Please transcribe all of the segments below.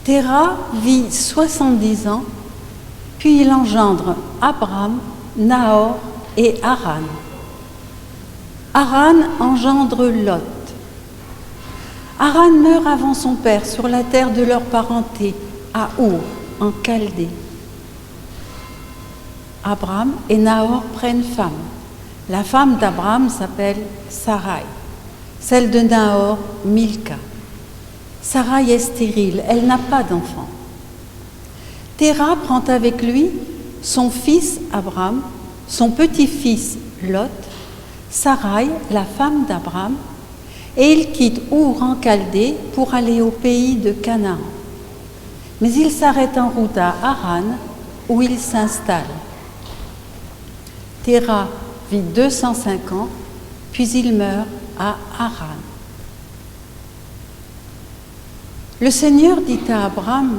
Téra vit 70 ans, puis il engendre Abram, Nahor et Haran. Haran engendre Lot. Haran meurt avant son père sur la terre de leur parenté, à Our, en Chaldée. Abram et Nahor prennent femme. La femme d'Abram s'appelle Sarai, celle de Nahor, Milka. Sarai est stérile, elle n'a pas d'enfant. Téra prend avec lui son fils Abram, son petit-fils Lot, Sarai, la femme d'Abram, et il quitte Our en Chaldée pour aller au pays de Canaan. Mais il s'arrête en route à Haran, où il s'installe. Téra vit 205 ans, puis il meurt à Haran. Le Seigneur dit à Abram,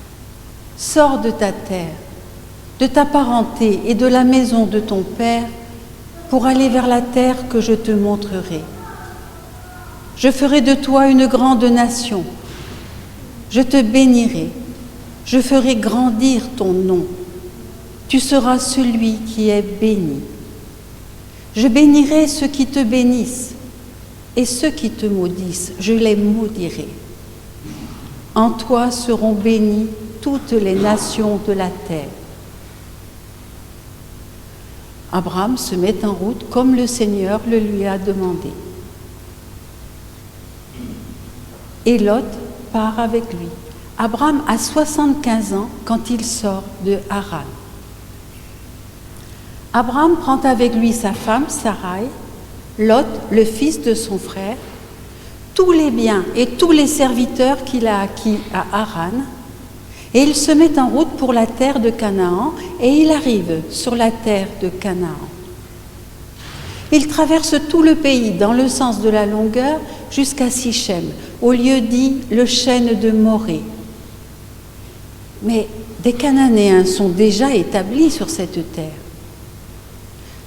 « Sors de ta terre, de ta parenté et de la maison de ton père, pour aller vers la terre que je te montrerai. Je ferai de toi une grande nation. Je te bénirai. Je ferai grandir ton nom. Tu seras celui qui est béni. Je bénirai ceux qui te bénissent, et ceux qui te maudissent, je les maudirai. En toi seront bénies toutes les nations de la terre. » Abram se met en route comme le Seigneur le lui a demandé. Et Lot part avec lui. Abram a 75 ans quand il sort de Haran. Abram prend avec lui sa femme Sarai, Lot, le fils de son frère, tous les biens et tous les serviteurs qu'il a acquis à Haran, et il se met en route pour la terre de Canaan, et il arrive sur la terre de Canaan. Il traverse tout le pays dans le sens de la longueur jusqu'à Sichem, au lieu dit le chêne de Morée. Mais des Cananéens sont déjà établis sur cette terre.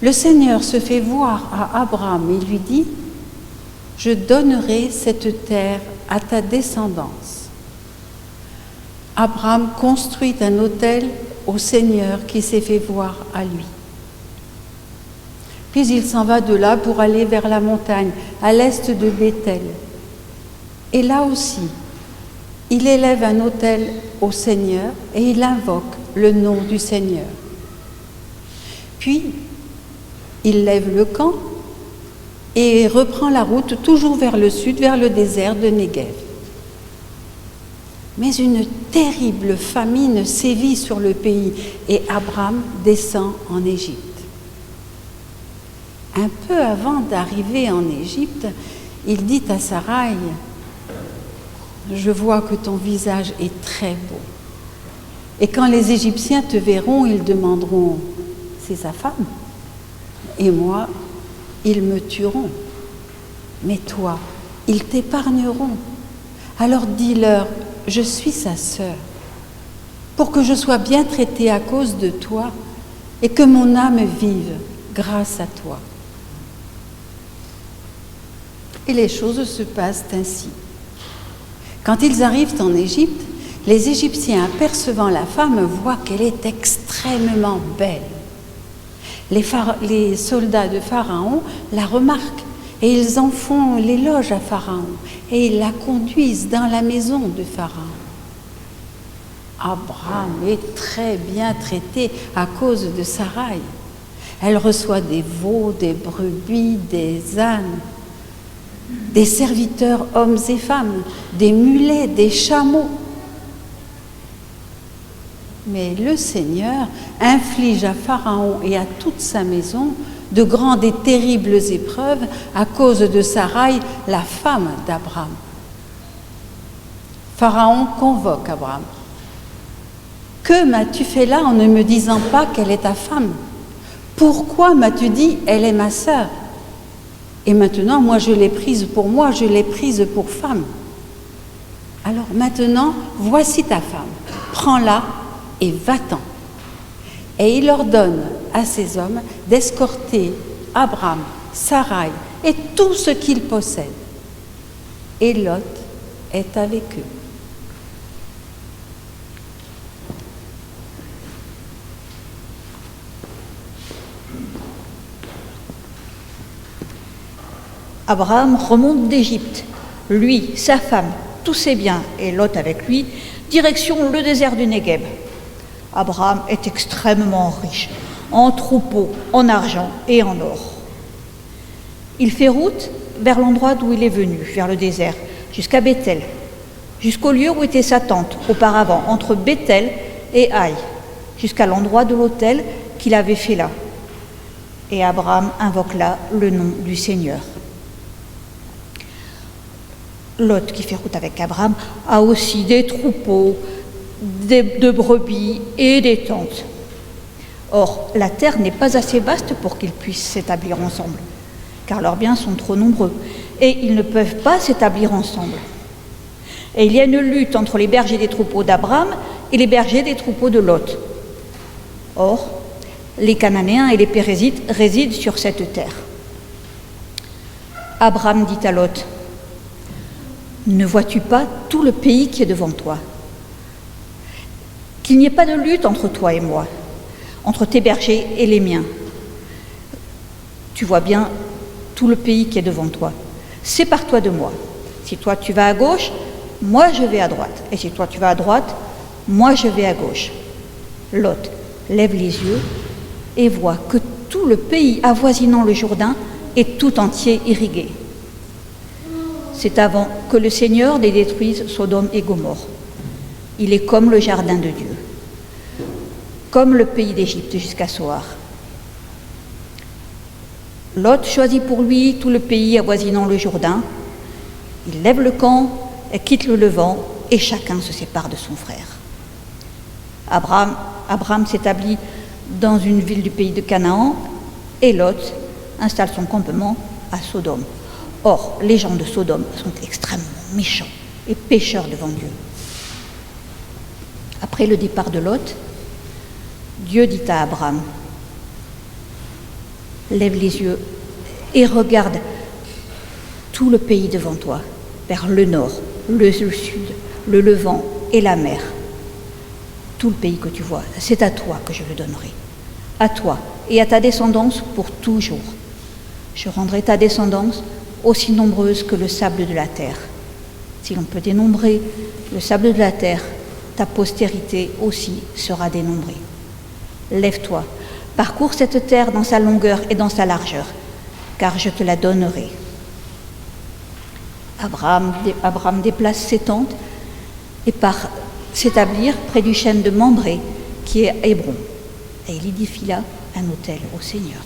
Le Seigneur se fait voir à Abram et lui dit « Je donnerai cette terre à ta descendance. » Abram construit un autel au Seigneur qui s'est fait voir à lui. Puis il s'en va de là pour aller vers la montagne, à l'est de Béthel. Et là aussi, il élève un autel au Seigneur et il invoque le nom du Seigneur. Puis, il lève le camp et reprend la route toujours vers le sud, vers le désert de Néguev. Mais une terrible famine sévit sur le pays et Abram descend en Égypte. Un peu avant d'arriver en Égypte, il dit à Sarai, « Je vois que ton visage est très beau. Et quand les Égyptiens te verront, ils demanderont, « C'est sa femme ?» Et moi, ils me tueront. Mais toi, ils t'épargneront. Alors dis-leur, je suis sa sœur, pour que je sois bien traitée à cause de toi et que mon âme vive grâce à toi. » Et les choses se passent ainsi. Quand ils arrivent en Égypte, les Égyptiens, apercevant la femme, voient qu'elle est extrêmement belle. Les soldats de Pharaon la remarquent et ils en font l'éloge à Pharaon et ils la conduisent dans la maison de Pharaon. Abram est très bien traité à cause de Sarai. Elle reçoit des veaux, des brebis, des ânes, des serviteurs hommes et femmes, des mulets, des chameaux. Mais le Seigneur inflige à Pharaon et à toute sa maison de grandes et terribles épreuves à cause de Sarai, la femme d'Abram. Pharaon convoque Abram. « Que m'as-tu fait là en ne me disant pas qu'elle est ta femme? Pourquoi m'as-tu dit « elle est ma sœur » ? Et maintenant, moi je l'ai prise pour moi, je l'ai prise pour femme. Alors maintenant, voici ta femme, prends-la et va-t'en. » Et il ordonne à ses hommes d'escorter Abram, Sarai et tout ce qu'ils possèdent. Et Lot est avec eux. Abraham remonte d'Égypte, lui, sa femme, tous ses biens et Lot avec lui, direction le désert du Negev. Abraham est extrêmement riche, en troupeaux, en argent et en or. Il fait route vers l'endroit d'où il est venu, vers le désert, jusqu'à Béthel, jusqu'au lieu où était sa tente auparavant, entre Béthel et Haï, jusqu'à l'endroit de l'autel qu'il avait fait là. Et Abraham invoque là le nom du Seigneur. Lot, qui fait route avec Abraham, a aussi des troupeaux, de brebis et des tentes. Or, la terre n'est pas assez vaste pour qu'ils puissent s'établir ensemble, car leurs biens sont trop nombreux, et ils ne peuvent pas s'établir ensemble. Et il y a une lutte entre les bergers des troupeaux d'Abraham et les bergers des troupeaux de Lot. Or, les Cananéens et les Pérézites résident sur cette terre. Abraham dit à Lot, « Ne vois-tu pas tout le pays qui est devant toi ? Qu'il n'y ait pas de lutte entre toi et moi, entre tes bergers et les miens. Tu vois bien tout le pays qui est devant toi. Sépare-toi de moi. Si toi tu vas à gauche, moi je vais à droite. Et si toi tu vas à droite, moi je vais à gauche. » Lot lève les yeux et voit que tout le pays avoisinant le Jourdain est tout entier irrigué. C'est avant que le Seigneur les détruise Sodome et Gomorrhe. Il est comme le jardin de Dieu, comme le pays d'Égypte jusqu'à Soar. Lot choisit pour lui tout le pays avoisinant le Jourdain. Il lève le camp et quitte le levant, et chacun se sépare de son frère. Abraham s'établit dans une ville du pays de Canaan, et Lot installe son campement à Sodome. Or, les gens de Sodome sont extrêmement méchants et pécheurs devant Dieu. Après le départ de Lot, Dieu dit à Abraham, « Lève les yeux et regarde tout le pays devant toi, vers le nord, le sud, le levant et la mer. Tout le pays que tu vois, c'est à toi que je le donnerai, à toi et à ta descendance pour toujours. Je rendrai ta descendance aussi nombreuse que le sable de la terre. Si l'on peut dénombrer le sable de la terre, ta postérité aussi sera dénombrée. Lève-toi, parcours cette terre dans sa longueur et dans sa largeur, car je te la donnerai. » Abraham déplace ses tentes et part s'établir près du chêne de Mambré, qui est à Hébron, et il édifie là un autel au Seigneur.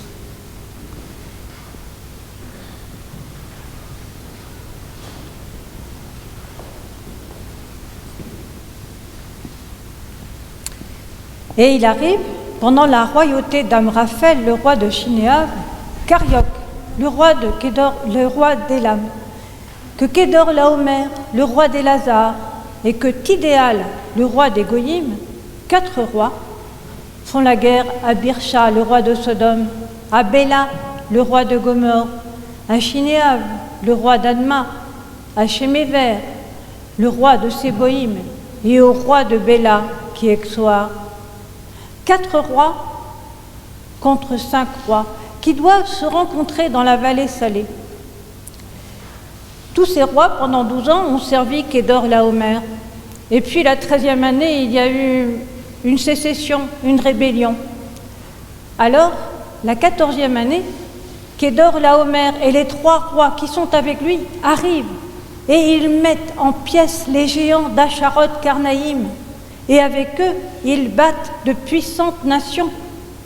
Et il arrive, pendant la royauté d'Amraphel, le roi de Shinéav, qu'Arioc, le roi de Kédor, le roi d'Élam, que Kédor Laomer, le roi d'Élazar, et que Tidéal, le roi des Goyim, 4 rois, font la guerre à Birsha, le roi de Sodome, à Béla, le roi de Gomorrhe, à Shinéav, le roi d'Adma, à Sheméver, le roi de Séboïm, et au roi de Béla, qui est Xoar. 4 rois contre 5 rois qui doivent se rencontrer dans la vallée salée. Tous ces rois, pendant 12 ans, ont servi Kédor Laomer. Et puis la 13e année, il y a eu une sécession, une rébellion. Alors, la 14e année, Kédor Laomer et les 3 rois qui sont avec lui arrivent et ils mettent en pièces les géants d'Asharoth Karnaïm. Et avec eux, ils battent de puissantes nations,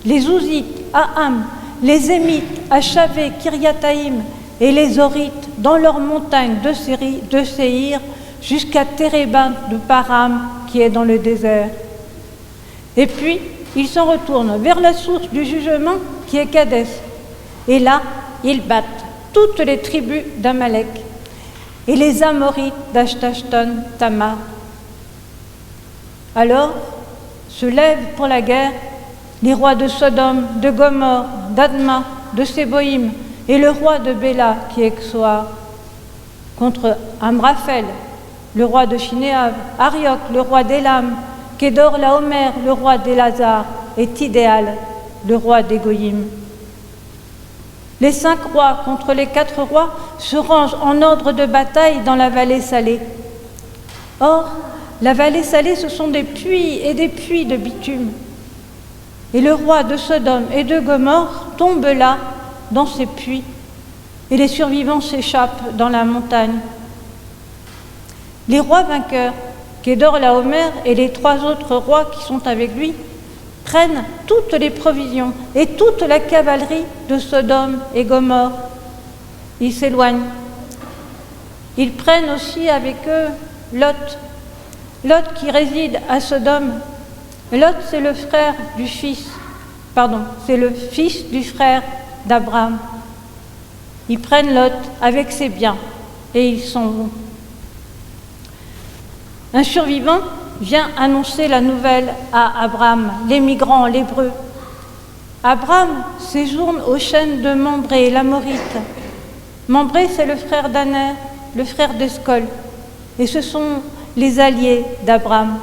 les Ouzites à Ham, les Émites à Chavé, Kiryataïm, et les Horites dans leurs montagnes de Séhir, jusqu'à Téréba de Param, qui est dans le désert. Et puis, ils s'en retournent vers la source du jugement, qui est Kadès. Et là, ils battent toutes les tribus d'Amalek, et les Amorites d'Ashtashton, Tamar. Alors se lèvent pour la guerre les rois de Sodome, de Gomorrhe, d'Adma, de Séboïm et le roi de Béla qui est Xoar contre Amraphel, le roi de Shinéav, Arioc, le roi d'Élam, Kédor Laomer, le roi d'Élazar et Tidéal, le roi des Goyim. Les 5 rois contre les 4 rois se rangent en ordre de bataille dans la vallée salée. Or, la vallée salée, ce sont des puits et des puits de bitume. Et le roi de Sodome et de Gomorrhe tombe là, dans ces puits, et les survivants s'échappent dans la montagne. Les rois vainqueurs, Kédorlaomer et les 3 autres rois qui sont avec lui, prennent toutes les provisions et toute la cavalerie de Sodome et Gomorrhe. Ils s'éloignent. Ils prennent aussi avec eux Lot. Lot qui réside à Sodome. Lot, c'est le fils du frère d'Abraham. Ils prennent Lot avec ses biens et ils s'en vont. Un survivant vient annoncer la nouvelle à Abraham, l'émigrant, l'hébreu. Abraham séjourne aux chênes de Mambré, l'Amorite. Mambré, c'est le frère d'Aner, le frère d'Escol, et ce sont les alliés d'Abraham.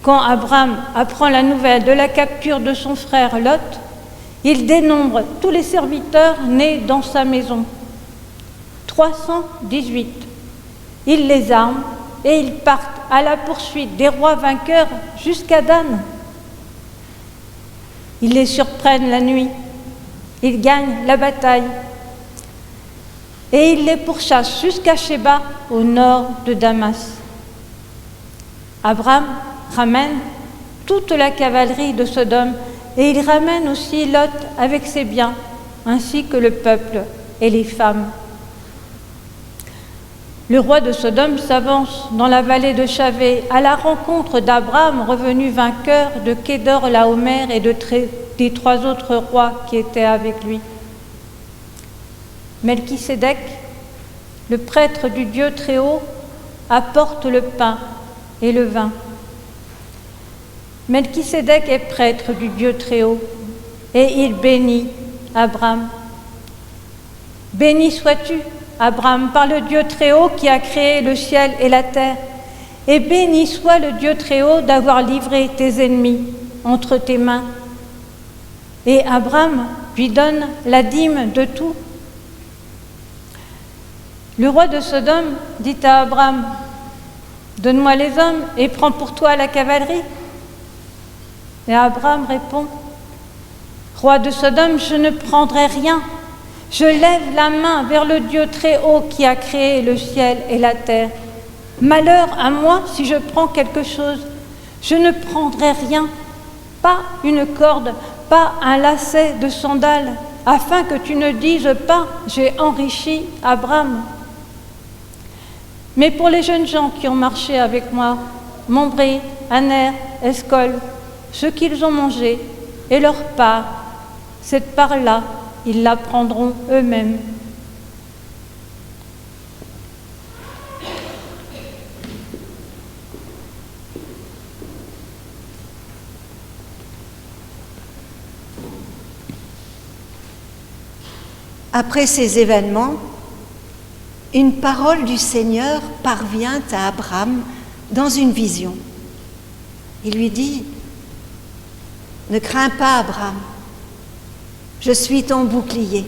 Quand Abraham apprend la nouvelle de la capture de son frère Lot, il dénombre tous les serviteurs nés dans sa maison. 318. Il les arme et ils partent à la poursuite des rois vainqueurs jusqu'à Dan. Ils les surprennent la nuit, ils gagnent la bataille et ils les pourchassent jusqu'à Sheba, au nord de Damas. Abraham ramène toute la cavalerie de Sodome et il ramène aussi Lot avec ses biens, ainsi que le peuple et les femmes. Le roi de Sodome s'avance dans la vallée de Chavé à la rencontre d'Abraham, revenu vainqueur, de Kédorlaomer et des 3 autres rois qui étaient avec lui. Melchisédek, le prêtre du Dieu Très-Haut, apporte le pain et le vin. Melchisédek est prêtre du Dieu Très-Haut et il bénit Abraham. Béni sois-tu, Abraham, par le Dieu Très-Haut qui a créé le ciel et la terre, et béni soit le Dieu Très-Haut d'avoir livré tes ennemis entre tes mains. Et Abraham lui donne la dîme de tout. Le roi de Sodome dit à Abraham, « Donne-moi les hommes et prends pour toi la cavalerie. » Et Abraham répond, « Roi de Sodome, je ne prendrai rien. Je lève la main vers le Dieu Très-Haut qui a créé le ciel et la terre. Malheur à moi si je prends quelque chose. Je ne prendrai rien, pas une corde, pas un lacet de sandales, afin que tu ne dises pas « j'ai enrichi Abraham ». Mais pour les jeunes gens qui ont marché avec moi, Mambré, Aner, Escol, ce qu'ils ont mangé et leur part, cette part-là, ils la prendront eux-mêmes. Après ces événements, une parole du Seigneur parvient à Abraham dans une vision. Il lui dit, « Ne crains pas, Abraham, je suis ton bouclier,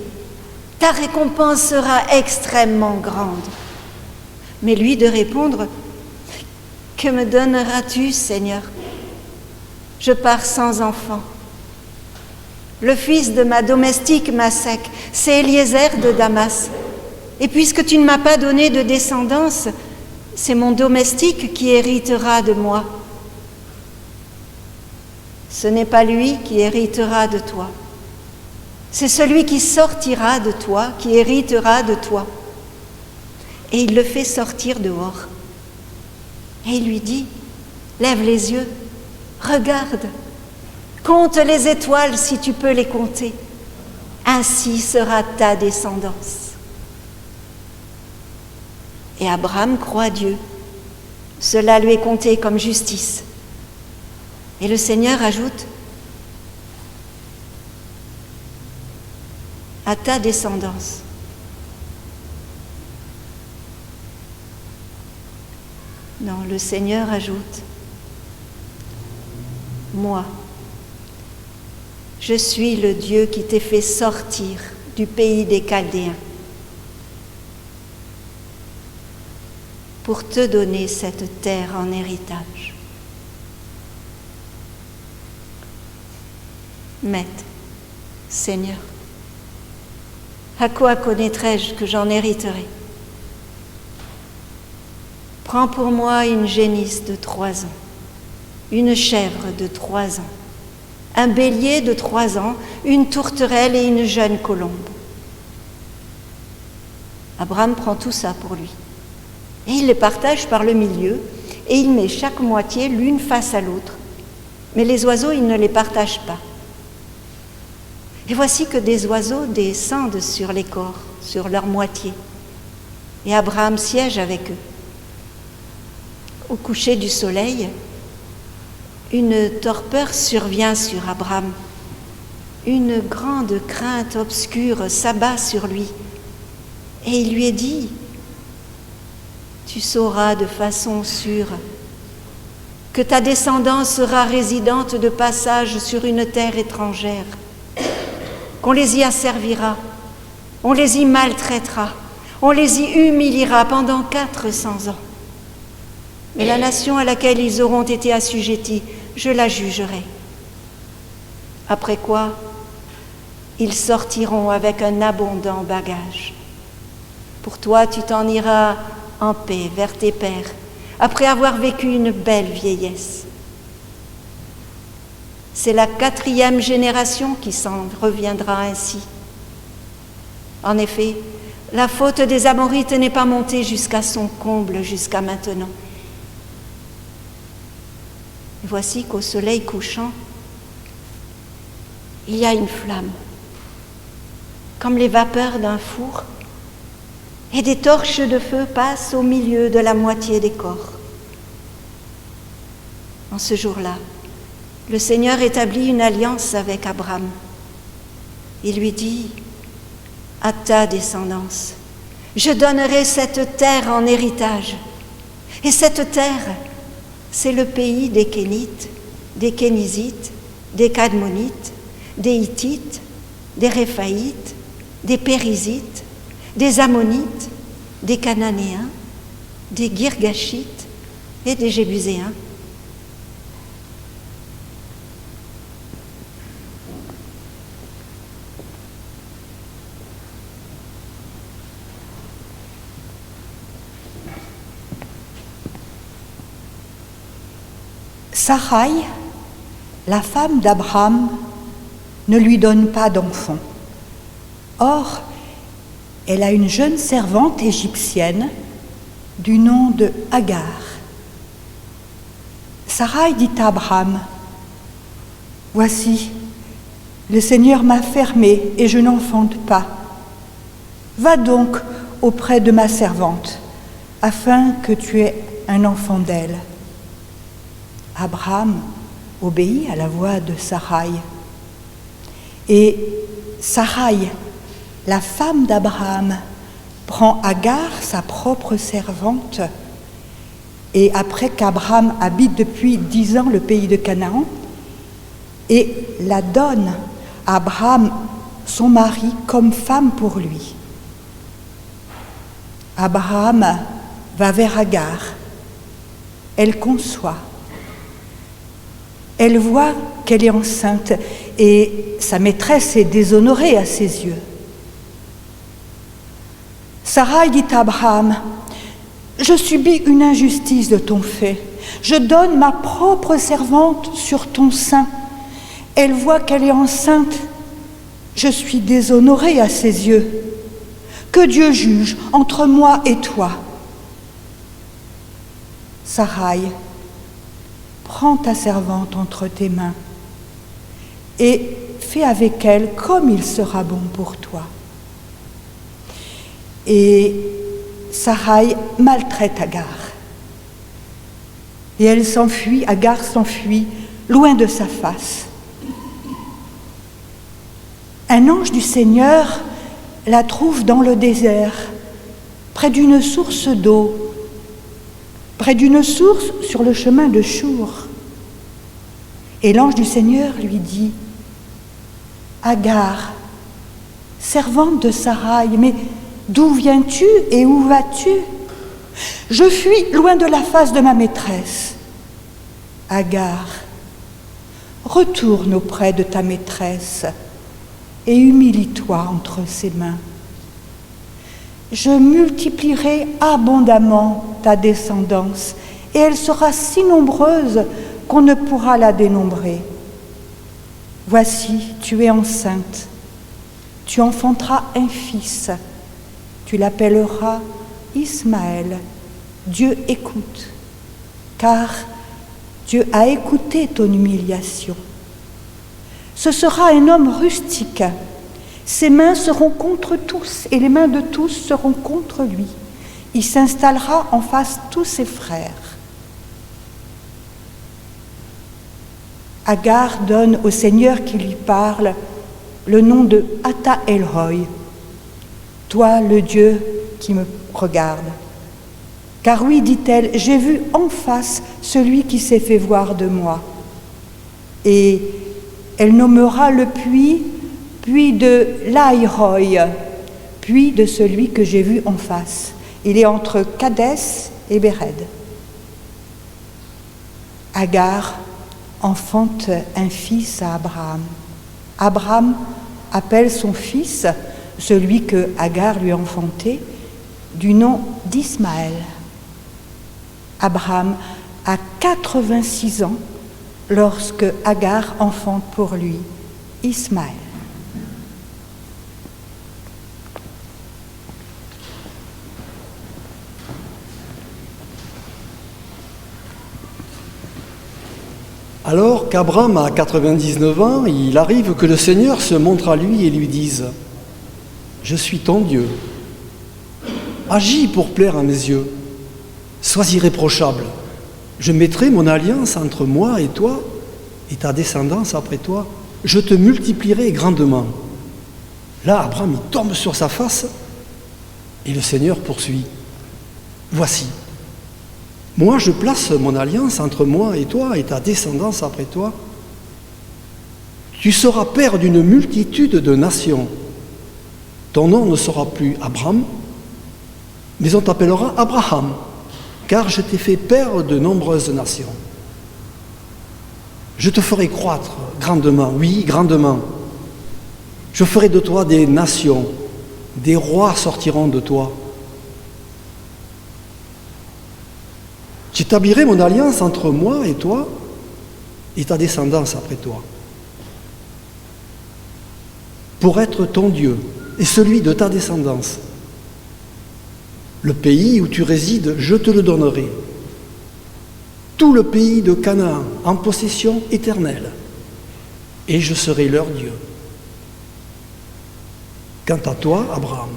ta récompense sera extrêmement grande. » Mais lui de répondre, « Que me donneras-tu, Seigneur? Je pars sans enfant. Le fils de ma domestique Masek, c'est Eliezer de Damas. Et puisque tu ne m'as pas donné de descendance, c'est mon domestique qui héritera de moi. Ce n'est pas lui qui héritera de toi. C'est celui qui sortira de toi, qui héritera de toi. » Et il le fait sortir dehors. Et il lui dit, « Lève les yeux, regarde, compte les étoiles si tu peux les compter. Ainsi sera ta descendance. » Et Abraham croit Dieu. Cela lui est compté comme justice. Et le Seigneur ajoute, « À ta descendance. » Non, le Seigneur ajoute, « Moi. » Je suis le Dieu qui t'ai fait sortir du pays des Chaldéens pour te donner cette terre en héritage. Maître, Seigneur, à quoi connaîtrai-je que j'en hériterai? Prends pour moi une génisse de 3 ans, une chèvre de 3 ans, un bélier de 3 ans, une tourterelle et une jeune colombe. Abraham prend tout ça pour lui. Et il les partage par le milieu, et il met chaque moitié l'une face à l'autre. Mais les oiseaux, il ne les partage pas. Et voici que des oiseaux descendent sur les corps, sur leur moitié. Et Abraham siège avec eux. Au coucher du soleil, une torpeur survient sur Abraham. Une grande crainte obscure s'abat sur lui. Et il lui est dit, « Tu sauras de façon sûre que ta descendance sera résidente de passage sur une terre étrangère, qu'on les y asservira, on les y maltraitera, on les y humiliera pendant 400 ans. Mais la nation à laquelle ils auront été assujettis, je la jugerai. Après quoi, ils sortiront avec un abondant bagage. Pour toi, tu t'en iras en paix vers tes pères, après avoir vécu une belle vieillesse. C'est la 4e génération qui s'en reviendra ainsi. En effet, la faute des Amorites n'est pas montée jusqu'à son comble jusqu'à maintenant. Et voici qu'au soleil couchant, il y a une flamme, comme les vapeurs d'un four, et des torches de feu passent au milieu de la moitié des corps. En ce jour-là, le Seigneur établit une alliance avec Abraham. Il lui dit, « À ta descendance, je donnerai cette terre en héritage. Et cette terre, c'est le pays des Kénites, des Kénizites, des Cadmonites, des Hittites, des Réphaïtes, des Périzites, des Ammonites, des Cananéens, des Girgashites et des Jébuséens. » Sarai, la femme d'Abraham, ne lui donne pas d'enfant. Or, elle a une jeune servante égyptienne du nom de Agar. Sarai dit à Abraham, « Voici, le Seigneur m'a fermée et je n'enfante pas. Va donc auprès de ma servante, afin que tu aies un enfant d'elle. » Abraham obéit à la voix de Sarai. Et Sarai, la femme d'Abraham, prend Agar, sa propre servante, et après qu'Abraham habite depuis 10 ans le pays de Canaan, et la donne à Abraham, son mari, comme femme pour lui. Abraham va vers Agar. Elle conçoit. Elle voit qu'elle est enceinte et sa maîtresse est déshonorée à ses yeux. Sarai dit à Abraham, « Je subis une injustice de ton fait. Je donne ma propre servante sur ton sein. Elle voit qu'elle est enceinte. Je suis déshonorée à ses yeux. Que Dieu juge entre moi et toi. » Sarai, prends ta servante entre tes mains et fais avec elle comme il sera bon pour toi. Et Sarai maltraite Agar. Et elle s'enfuit, Agar s'enfuit, loin de sa face. Un ange du Seigneur la trouve dans le désert, près d'une source d'eau, près d'une source sur le chemin de Chour. Et l'ange du Seigneur lui dit, Agar, servante de Saraï, mais d'où viens-tu et où vas-tu? Je fuis loin de la face de ma maîtresse. Agar, retourne auprès de ta maîtresse et humilie-toi entre ses mains. Je multiplierai abondamment ta descendance et elle sera si nombreuse qu'on ne pourra la dénombrer. Voici, tu es enceinte, tu enfanteras un fils, tu l'appelleras Ismaël, Dieu écoute, car Dieu a écouté ton humiliation. Ce sera un homme rustique, ses mains seront contre tous et les mains de tous seront contre lui. Il s'installera en face de tous ses frères. Agar donne au Seigneur qui lui parle le nom de Ata El-Roi, toi le Dieu qui me regarde. Car oui, dit-elle, j'ai vu en face celui qui s'est fait voir de moi. Et elle nommera le puits de l'Aïroi, puits de celui que j'ai vu en face. Il est entre Kadès et Béred. Agar enfante un fils à Abraham. Abraham appelle son fils, celui que Agar lui a enfanté, du nom d'Ismaël. Abraham a 86 ans lorsque Agar enfante pour lui Ismaël. Alors qu'Abraham a 99 ans, il arrive que le Seigneur se montre à lui et lui dise « Je suis ton Dieu. Agis pour plaire à mes yeux. Sois irréprochable. Je mettrai mon alliance entre moi et toi et ta descendance après toi. Je te multiplierai grandement. » Là, Abraham, il tombe sur sa face et le Seigneur poursuit. « Voici. Moi, je place mon alliance entre moi et toi et ta descendance après toi. Tu seras père d'une multitude de nations. Ton nom ne sera plus Abraham, mais on t'appellera Abraham, car je t'ai fait père de nombreuses nations. Je te ferai croître grandement, oui, grandement. Je ferai de toi des nations, des rois sortiront de toi. J'établirai mon alliance entre moi et toi et ta descendance après toi, pour être ton Dieu et celui de ta descendance. Le pays où tu résides, je te le donnerai. Tout le pays de Canaan en possession éternelle, et je serai leur Dieu. Quant à toi, Abraham,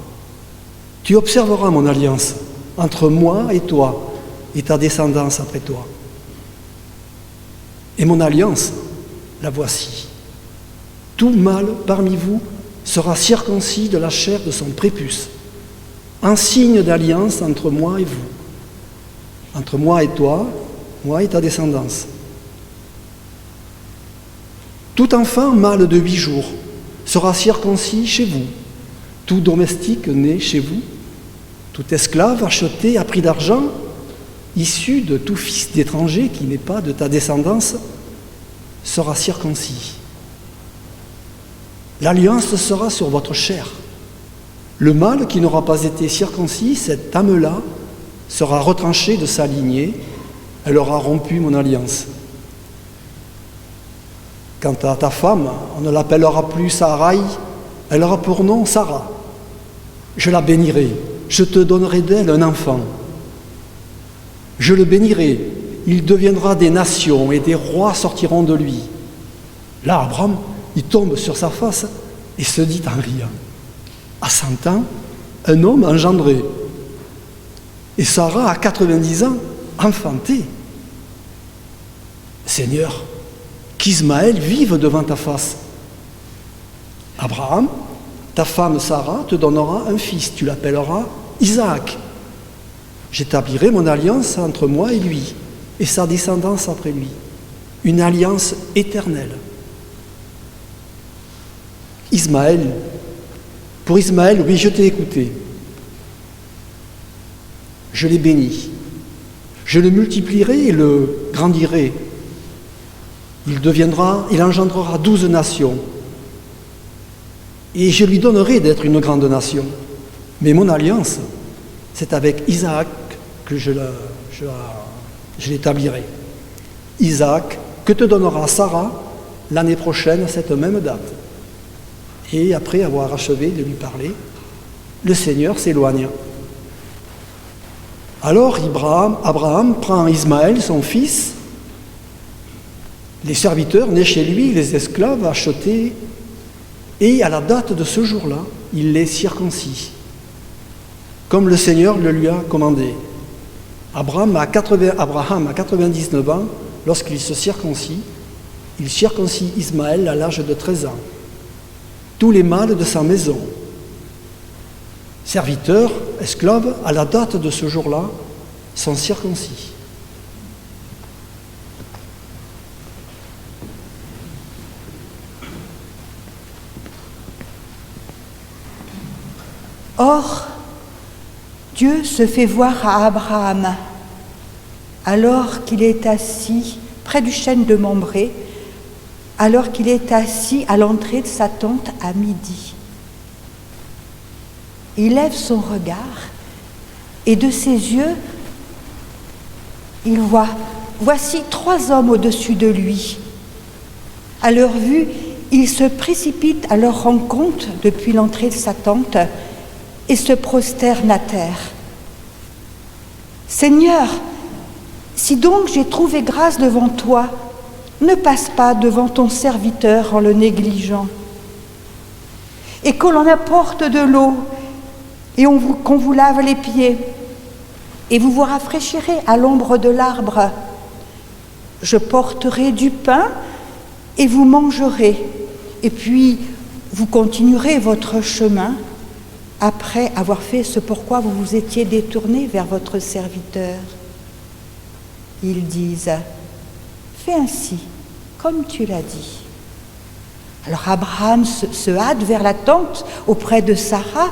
tu observeras mon alliance entre moi et toi, et ta descendance après toi. Et mon alliance, la voici. Tout mâle parmi vous sera circoncis de la chair de son prépuce, un signe d'alliance entre moi et vous, entre moi et toi, moi et ta descendance. Tout enfant mâle de 8 jours sera circoncis chez vous, tout domestique né chez vous, tout esclave acheté à prix d'argent, issu de tout fils d'étranger qui n'est pas de ta descendance, sera circoncis. L'alliance sera sur votre chair. Le mâle qui n'aura pas été circoncis, cette âme-là, sera retranchée de sa lignée, elle aura rompu mon alliance. Quant à ta femme, on ne l'appellera plus Sarai, elle aura pour nom Sarah. Je la bénirai, je te donnerai d'elle un enfant. Je le bénirai, il deviendra des nations et des rois sortiront de lui. Là, Abraham, il tombe sur sa face et se dit en riant, à 100 ans, un homme engendré. Et Sarah, à 90 ans, enfantée. Seigneur, qu'Ismaël vive devant ta face. Abraham, ta femme Sarah te donnera un fils, tu l'appelleras Isaac. J'établirai mon alliance entre moi et lui, et sa descendance après lui, une alliance éternelle. Ismaël. Pour Ismaël, oui, je t'ai écouté. Je l'ai béni. Je le multiplierai et le grandirai. Il engendrera 12 nations. Et je lui donnerai d'être une grande nation. Mais mon alliance, c'est avec Isaac que je l'établirai. Isaac, que te donnera Sarah l'année prochaine à cette même date. Et après avoir achevé de lui parler, le Seigneur s'éloigna. Alors Abraham prend Ismaël, son fils, les serviteurs nés chez lui, les esclaves achetés, et à la date de ce jour-là, il les circoncis, comme le Seigneur le lui a commandé. Abraham a 99 ans, lorsqu'il se circoncis, il circoncis Ismaël à l'âge de 13 ans. Tous les mâles de sa maison, serviteurs, esclaves, à la date de ce jour-là, sont circoncis. Or, Dieu se fait voir à Abraham alors qu'il est assis près du chêne de Mambré, alors qu'il est assis à l'entrée de sa tente à midi. Il lève son regard et de ses yeux, il voit, voici 3 hommes au-dessus de lui. À leur vue, il se précipite à leur rencontre depuis l'entrée de sa tente et se prosterne à terre. « Seigneur, si donc j'ai trouvé grâce devant toi, ne passe pas devant ton serviteur en le négligeant. Et que l'on apporte de l'eau et qu'on vous lave les pieds, et vous vous rafraîchirez à l'ombre de l'arbre. Je porterai du pain et vous mangerez, et puis vous continuerez votre chemin après avoir fait ce pourquoi vous vous étiez détourné vers votre serviteur. » Ils disent « Fais ainsi, comme tu l'as dit. » Alors Abraham se hâte vers la tente auprès de Sarah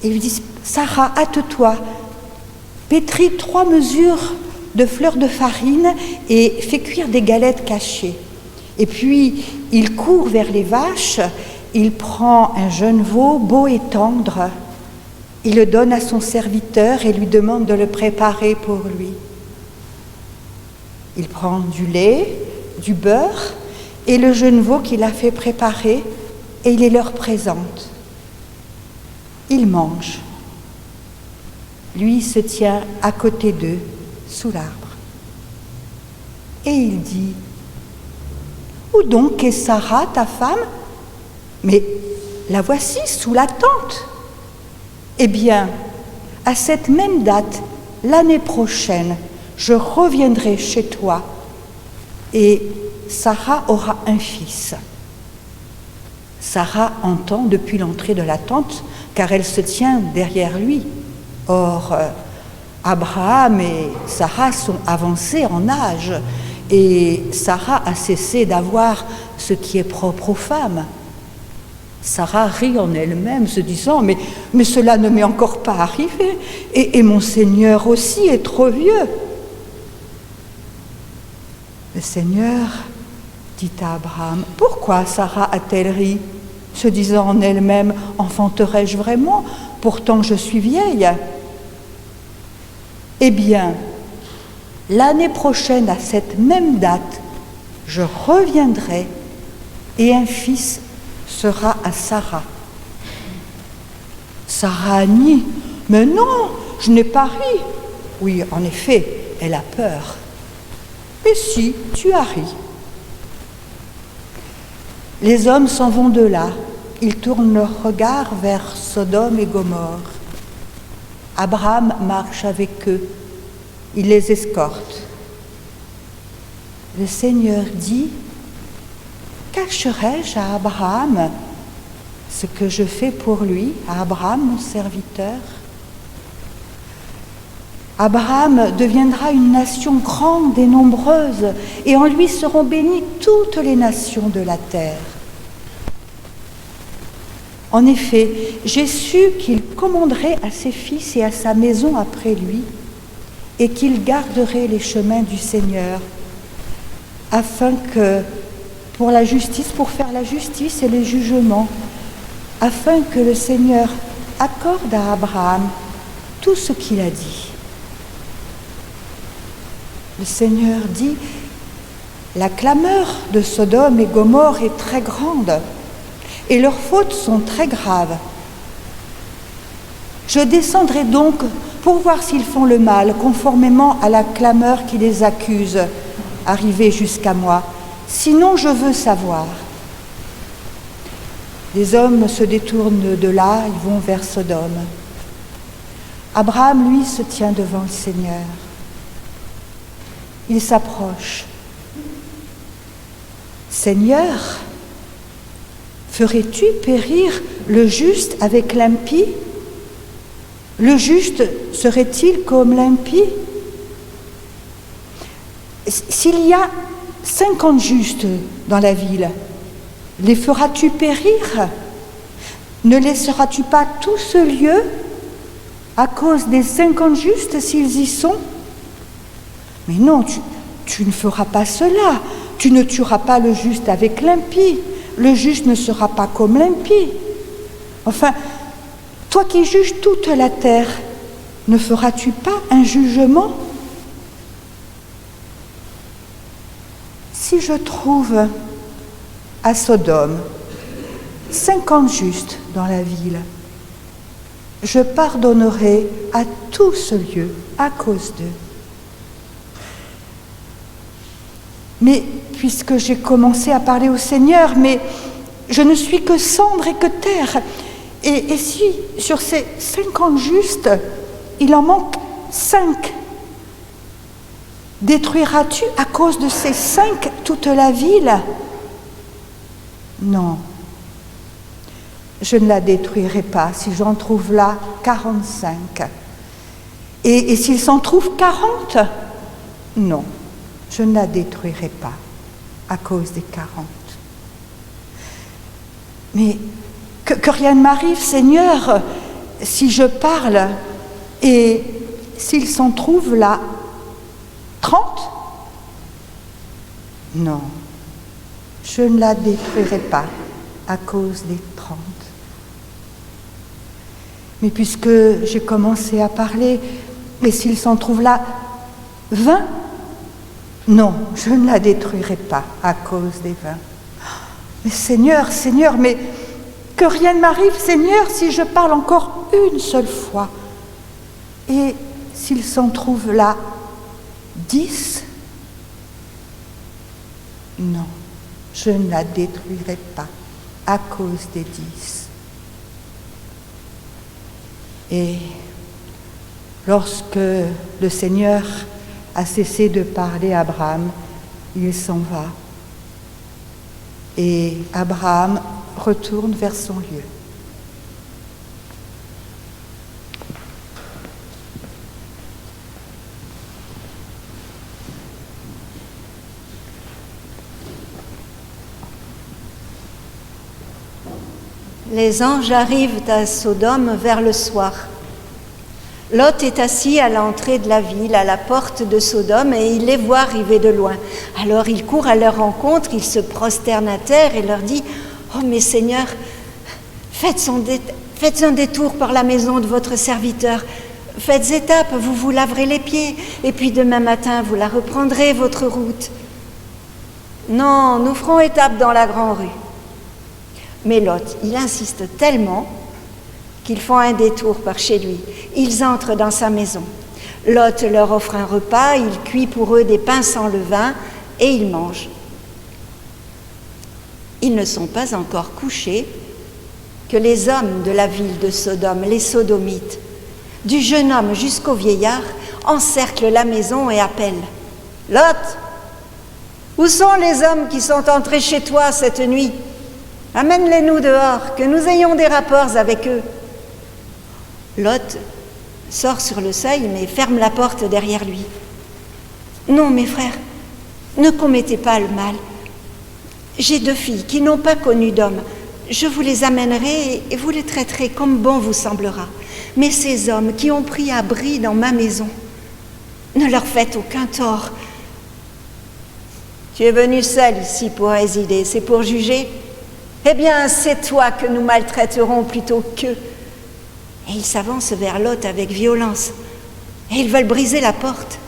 et lui dit « Sarah, hâte-toi, pétris 3 mesures de fleurs de farine et fais cuire des galettes cachées. » Et puis il court vers les vaches, il prend un jeune veau beau et tendre, il le donne à son serviteur et lui demande de le préparer pour lui. Il prend du lait, du beurre et le jeune veau qu'il a fait préparer et il les leur présente. Il mange. Lui se tient à côté d'eux, sous l'arbre. Et il dit « Où donc est Sarah, ta femme ? Mais la voici sous la tente. » Eh bien, à cette même date, l'année prochaine, je reviendrai chez toi et Sarah aura un fils. Sarah entend depuis l'entrée de la tente, car elle se tient derrière lui. Or, Abraham et Sarah sont avancés en âge et Sarah a cessé d'avoir ce qui est propre aux femmes. Sarah rit en elle-même, se disant « Mais cela ne m'est encore pas arrivé, et mon Seigneur aussi est trop vieux. » Le Seigneur dit à Abraham « Pourquoi Sarah a-t-elle ri, se disant en elle-même « Enfanterai-je vraiment, pourtant je suis vieille ?» Eh bien, l'année prochaine, à cette même date, je reviendrai et un fils sera à Sarah. Sarah nie « Mais non, je n'ai pas ri. » Oui, en effet, elle a peur. « Mais si, tu as ri. » Les hommes s'en vont de là. Ils tournent leur regard vers Sodome et Gomorrhe. Abraham marche avec eux. Il les escorte. Le Seigneur dit « Cacherai-je à Abraham ce que je fais pour lui, à Abraham, mon serviteur ? Abraham deviendra une nation grande et nombreuse, et en lui seront bénies toutes les nations de la terre. En effet, j'ai su qu'il commanderait à ses fils et à sa maison après lui, et qu'il garderait les chemins du Seigneur, afin que, pour faire la justice et les jugements, afin que le Seigneur accorde à Abraham tout ce qu'il a dit. Le Seigneur dit, la clameur de Sodome et Gomorrhe est très grande, et leurs fautes sont très graves. Je descendrai donc pour voir s'ils font le mal, conformément à la clameur qui les accuse, arrivée jusqu'à moi. Sinon, je veux savoir. Les hommes se détournent de là, ils vont vers Sodome. Abraham, lui, se tient devant le Seigneur. Il s'approche. Seigneur, ferais-tu périr le juste avec l'impie? Le juste serait-il comme l'impie? S'il y a 50 justes dans la ville, les feras-tu périr? Ne laisseras-tu pas tout ce lieu à cause des 50 justes s'ils y sont? Mais non, tu ne feras pas cela. Tu ne tueras pas le juste avec l'impie. Le juste ne sera pas comme l'impie. Enfin, toi qui juges toute la terre, ne feras-tu pas un jugement? Si je trouve à Sodome 50 justes dans la ville, je pardonnerai à tout ce lieu à cause d'eux. Mais puisque j'ai commencé à parler au Seigneur, mais je ne suis que cendre et que terre. Et si sur ces 50 justes, il en manque 5, détruiras-tu à cause de ces 5 toute la ville? Non, je ne la détruirai pas si j'en trouve là 45. Et s'il s'en trouve 40, non, je ne la détruirai pas à cause des 40. Mais que rien ne m'arrive, Seigneur, si je parle et s'il s'en trouve là 30, non, je ne la détruirai pas à cause des 30. Mais puisque j'ai commencé à parler, et s'il s'en trouve là 20, non, je ne la détruirai pas à cause des 20. Mais Seigneur, Seigneur, mais que rien ne m'arrive, Seigneur, si je parle encore une seule fois. Et s'il s'en trouve là 10, non, je ne la détruirai pas à cause des 10. Et lorsque le Seigneur a cessé de parler à Abraham, il s'en va. Et Abraham retourne vers son lieu. Les anges arrivent à Sodome vers le soir. Lot est assis à l'entrée de la ville, à la porte de Sodome, et il les voit arriver de loin. Alors il court à leur rencontre, il se prosterne à terre et leur dit « Oh, mes seigneurs, faites un détour par la maison de votre serviteur. Faites étape, vous vous laverez les pieds, et puis demain matin, vous la reprendrez, votre route. » Non, nous ferons étape dans la grande rue. Mais Lot, il insiste tellement qu'ils font un détour par chez lui. Ils entrent dans sa maison. Lot leur offre un repas, il cuit pour eux des pains sans levain et ils mangent. Ils ne sont pas encore couchés que les hommes de la ville de Sodome, les Sodomites, du jeune homme jusqu'au vieillard, encerclent la maison et appellent « Lot, où sont les hommes qui sont entrés chez toi cette nuit ? Amène-les-nous dehors, que nous ayons des rapports avec eux. » Lot sort sur le seuil, mais ferme la porte derrière lui. « Non, mes frères, ne commettez pas le mal. J'ai 2 filles qui n'ont pas connu d'homme. je vous les amènerai et vous les traiterez comme bon vous semblera. Mais ces hommes qui ont pris abri dans ma maison, ne leur faites aucun tort. Tu es venu seul ici pour résider, c'est pour juger? Eh bien, c'est toi que nous maltraiterons plutôt qu'eux. Et ils s'avancent vers Lot avec violence, et ils veulent briser la porte.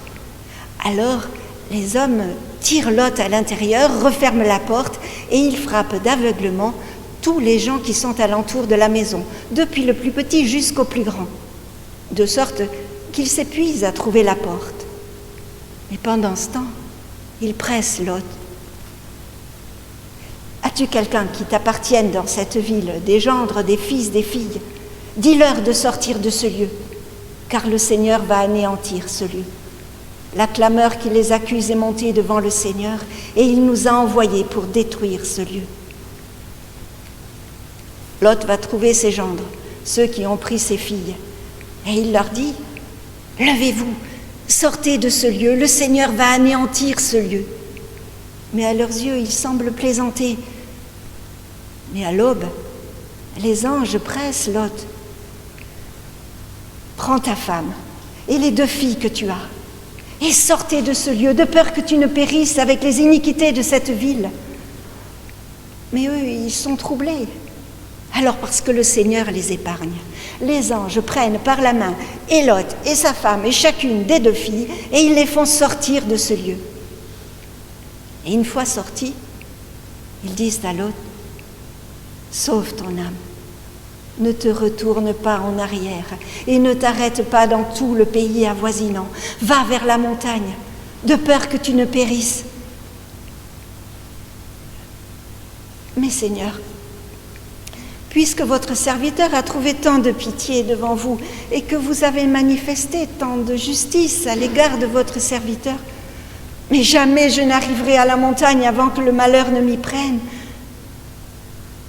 Alors, les hommes tirent Lot à l'intérieur, referment la porte, et ils frappent d'aveuglement tous les gens qui sont alentour de la maison, depuis le plus petit jusqu'au plus grand, de sorte qu'ils s'épuisent à trouver la porte. Mais pendant ce temps, ils pressent Lot. As-tu quelqu'un qui t'appartienne dans cette ville, des gendres, des fils, des filles? Dis-leur de sortir de ce lieu, car le Seigneur va anéantir ce lieu. La clameur qui les accuse est montée devant le Seigneur, et il nous a envoyés pour détruire ce lieu. Lot va trouver ses gendres, ceux qui ont pris ses filles, et il leur dit: « Levez-vous, sortez de ce lieu, le Seigneur va anéantir ce lieu. » Mais à leurs yeux, il semble plaisanter. Mais à l'aube, les anges pressent Lot. « Prends ta femme et les 2 filles que tu as, et sortez de ce lieu, de peur que tu ne périsses avec les iniquités de cette ville. » Mais eux, ils sont troublés. Alors, parce que le Seigneur les épargne, les anges prennent par la main et Lot et sa femme et chacune des 2 filles, et ils les font sortir de ce lieu. Et une fois sortis, ils disent à Lot: « Sauve ton âme, ne te retourne pas en arrière et ne t'arrête pas dans tout le pays avoisinant. Va vers la montagne, de peur que tu ne périsses. » Mais Seigneur, puisque votre serviteur a trouvé tant de pitié devant vous et que vous avez manifesté tant de justice à l'égard de votre serviteur, mais jamais je n'arriverai à la montagne avant que le malheur ne m'y prenne.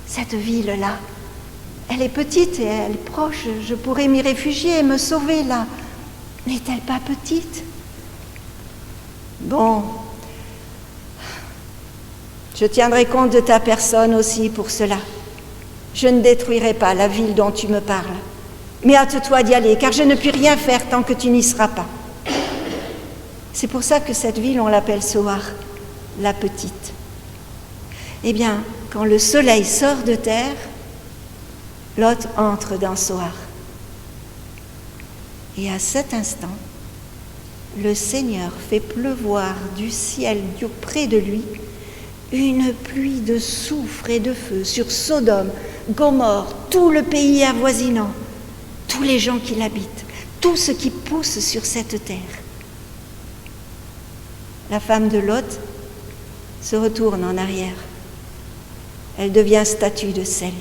Cette ville-là, elle est petite et elle est proche, je pourrais m'y réfugier et me sauver là. N'est-elle pas petite? Bon, je tiendrai compte de ta personne aussi pour cela. Je ne détruirai pas la ville dont tu me parles, mais hâte-toi d'y aller, car je ne puis rien faire tant que tu n'y seras pas. C'est pour ça que cette ville, on l'appelle Soar, la petite. Eh bien, quand le soleil sort de terre, Lot entre dans Soar. Et à cet instant, le Seigneur fait pleuvoir du ciel près de lui une pluie de soufre et de feu sur Sodome, Gomorrhe, tout le pays avoisinant, tous les gens qui l'habitent, tout ce qui pousse sur cette terre. La femme de Lot se retourne en arrière. Elle devient statue de sel.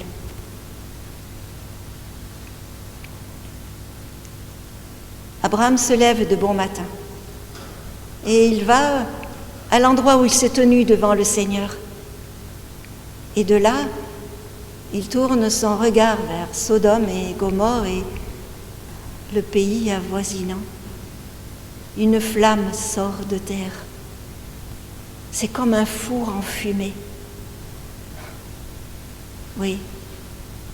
Abraham se lève de bon matin et il va à l'endroit où il s'est tenu devant le Seigneur. Et de là, il tourne son regard vers Sodome et Gomorrhe et le pays avoisinant. Une flamme sort de terre. C'est comme un four enfumé. Oui,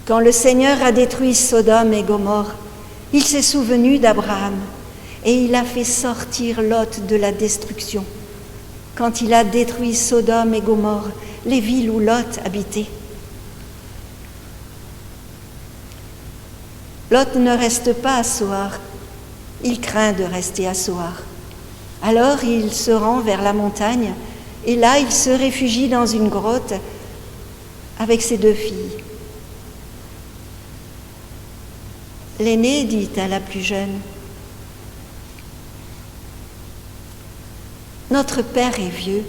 quand le Seigneur a détruit Sodome et Gomorrhe, il s'est souvenu d'Abraham et il a fait sortir Lot de la destruction. Quand il a détruit Sodome et Gomorrhe, les villes où Lot habitait. Lot ne reste pas à Soar, il craint de rester à Soar. Alors il se rend vers la montagne et là il se réfugie dans une grotte avec ses 2 filles. L'aînée dit à la plus jeune: « Notre père est vieux,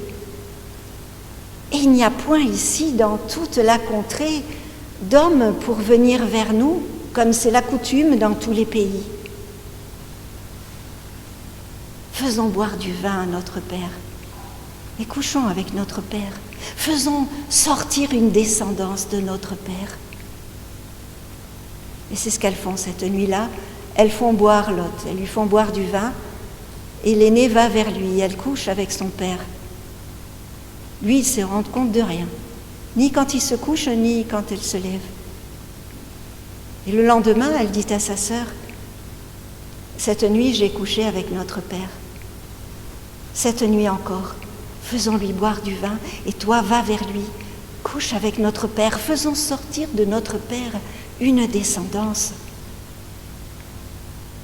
et il n'y a point ici, dans toute la contrée, d'hommes pour venir vers nous, comme c'est la coutume dans tous les pays. Faisons boire du vin à notre père, et couchons avec notre père. Faisons sortir une descendance de notre père. » Et c'est ce qu'elles font cette nuit-là. Elles font boire Lot, elles lui font boire du vin, et l'aînée va vers lui, elle couche avec son père. Lui, il ne se rend compte de rien. ni quand il se couche, ni quand elle se lève. Et le lendemain, elle dit à sa sœur, « Cette nuit, j'ai couché avec notre Père. Cette nuit encore, faisons-lui boire du vin, et toi, va vers lui, couche avec notre Père, faisons sortir de notre Père une descendance. »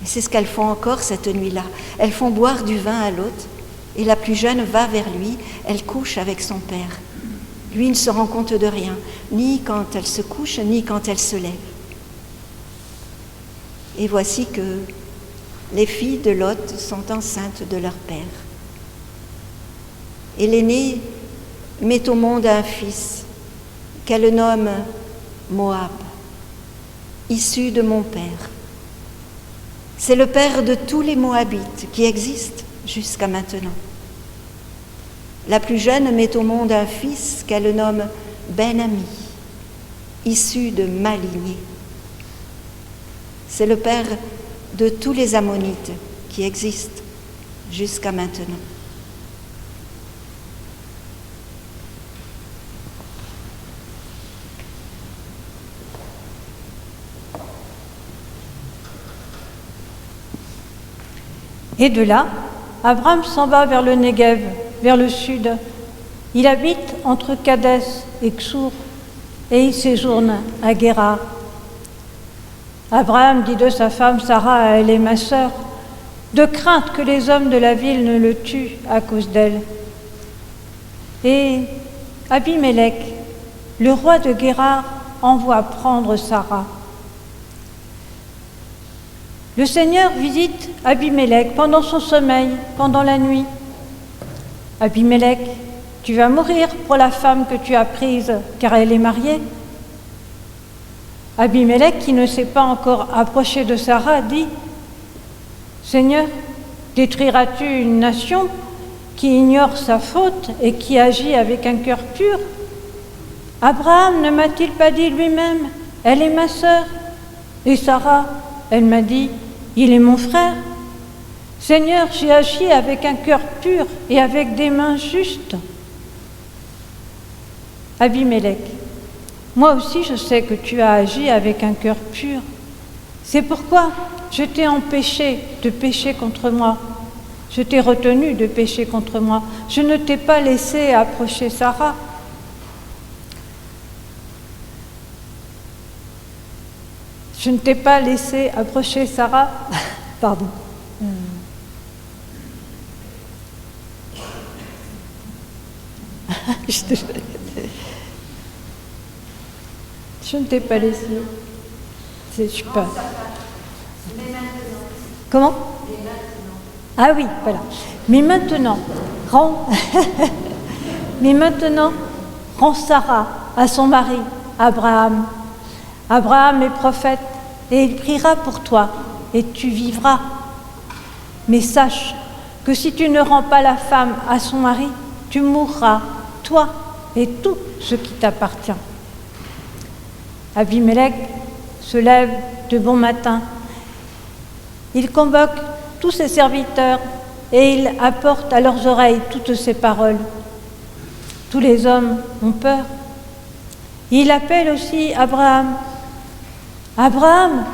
Et c'est ce qu'elles font encore cette nuit-là. Elles font boire du vin à l'autre, et la plus jeune va vers lui, elle couche avec son père. Lui ne se rend compte de rien, ni quand elle se couche, ni quand elle se lève. Et voici que les filles de Lot sont enceintes de leur père. Et l'aînée met au monde un fils qu'elle nomme Moab, issu de mon père. C'est le père de tous les Moabites qui existent jusqu'à maintenant. La plus jeune met au monde un fils qu'elle nomme Ben-Ami, issu de ma lignée. C'est le père de tous les Ammonites qui existent jusqu'à maintenant. Et de là, Abraham s'en va vers le Negev, vers le sud. Il habite entre Kadès et Ksour, et il séjourne à Guérar. Abraham dit de sa femme Sarah, elle est ma sœur, de crainte que les hommes de la ville ne le tuent à cause d'elle. Et Abimélec, le roi de Guérar, envoie prendre Sarah. Le Seigneur visite Abimélec pendant son sommeil, pendant la nuit. Abimélec, tu vas mourir pour la femme que tu as prise, car elle est mariée. Abimélec, qui ne s'est pas encore approché de Sarah, dit « Seigneur, détruiras-tu une nation qui ignore sa faute et qui agit avec un cœur pur? Abraham ne m'a-t-il pas dit lui-même, elle est ma sœur? Et Sarah, elle m'a dit, il est mon frère. Seigneur, j'ai agi avec un cœur pur et avec des mains justes. » Abimélec, moi aussi je sais que tu as agi avec un cœur pur. C'est pourquoi je t'ai empêché de pécher contre moi. Je t'ai retenu de pécher contre moi. Je ne t'ai pas laissé approcher Sarah. Je ne t'ai pas laissé approcher Sarah. Pardon. Je ne t'ai pas laissé. Je suis pas. Comment? Ah oui, voilà. Mais maintenant, rends Sarah à son mari, Abraham. Abraham est prophète et il priera pour toi et tu vivras. Mais sache que si tu ne rends pas la femme à son mari, tu mourras, toi et tout ce qui t'appartient. Abimélec se lève de bon matin. Il convoque tous ses serviteurs et il apporte à leurs oreilles toutes ces paroles. Tous les hommes ont peur. Il appelle aussi Abraham. « Abraham,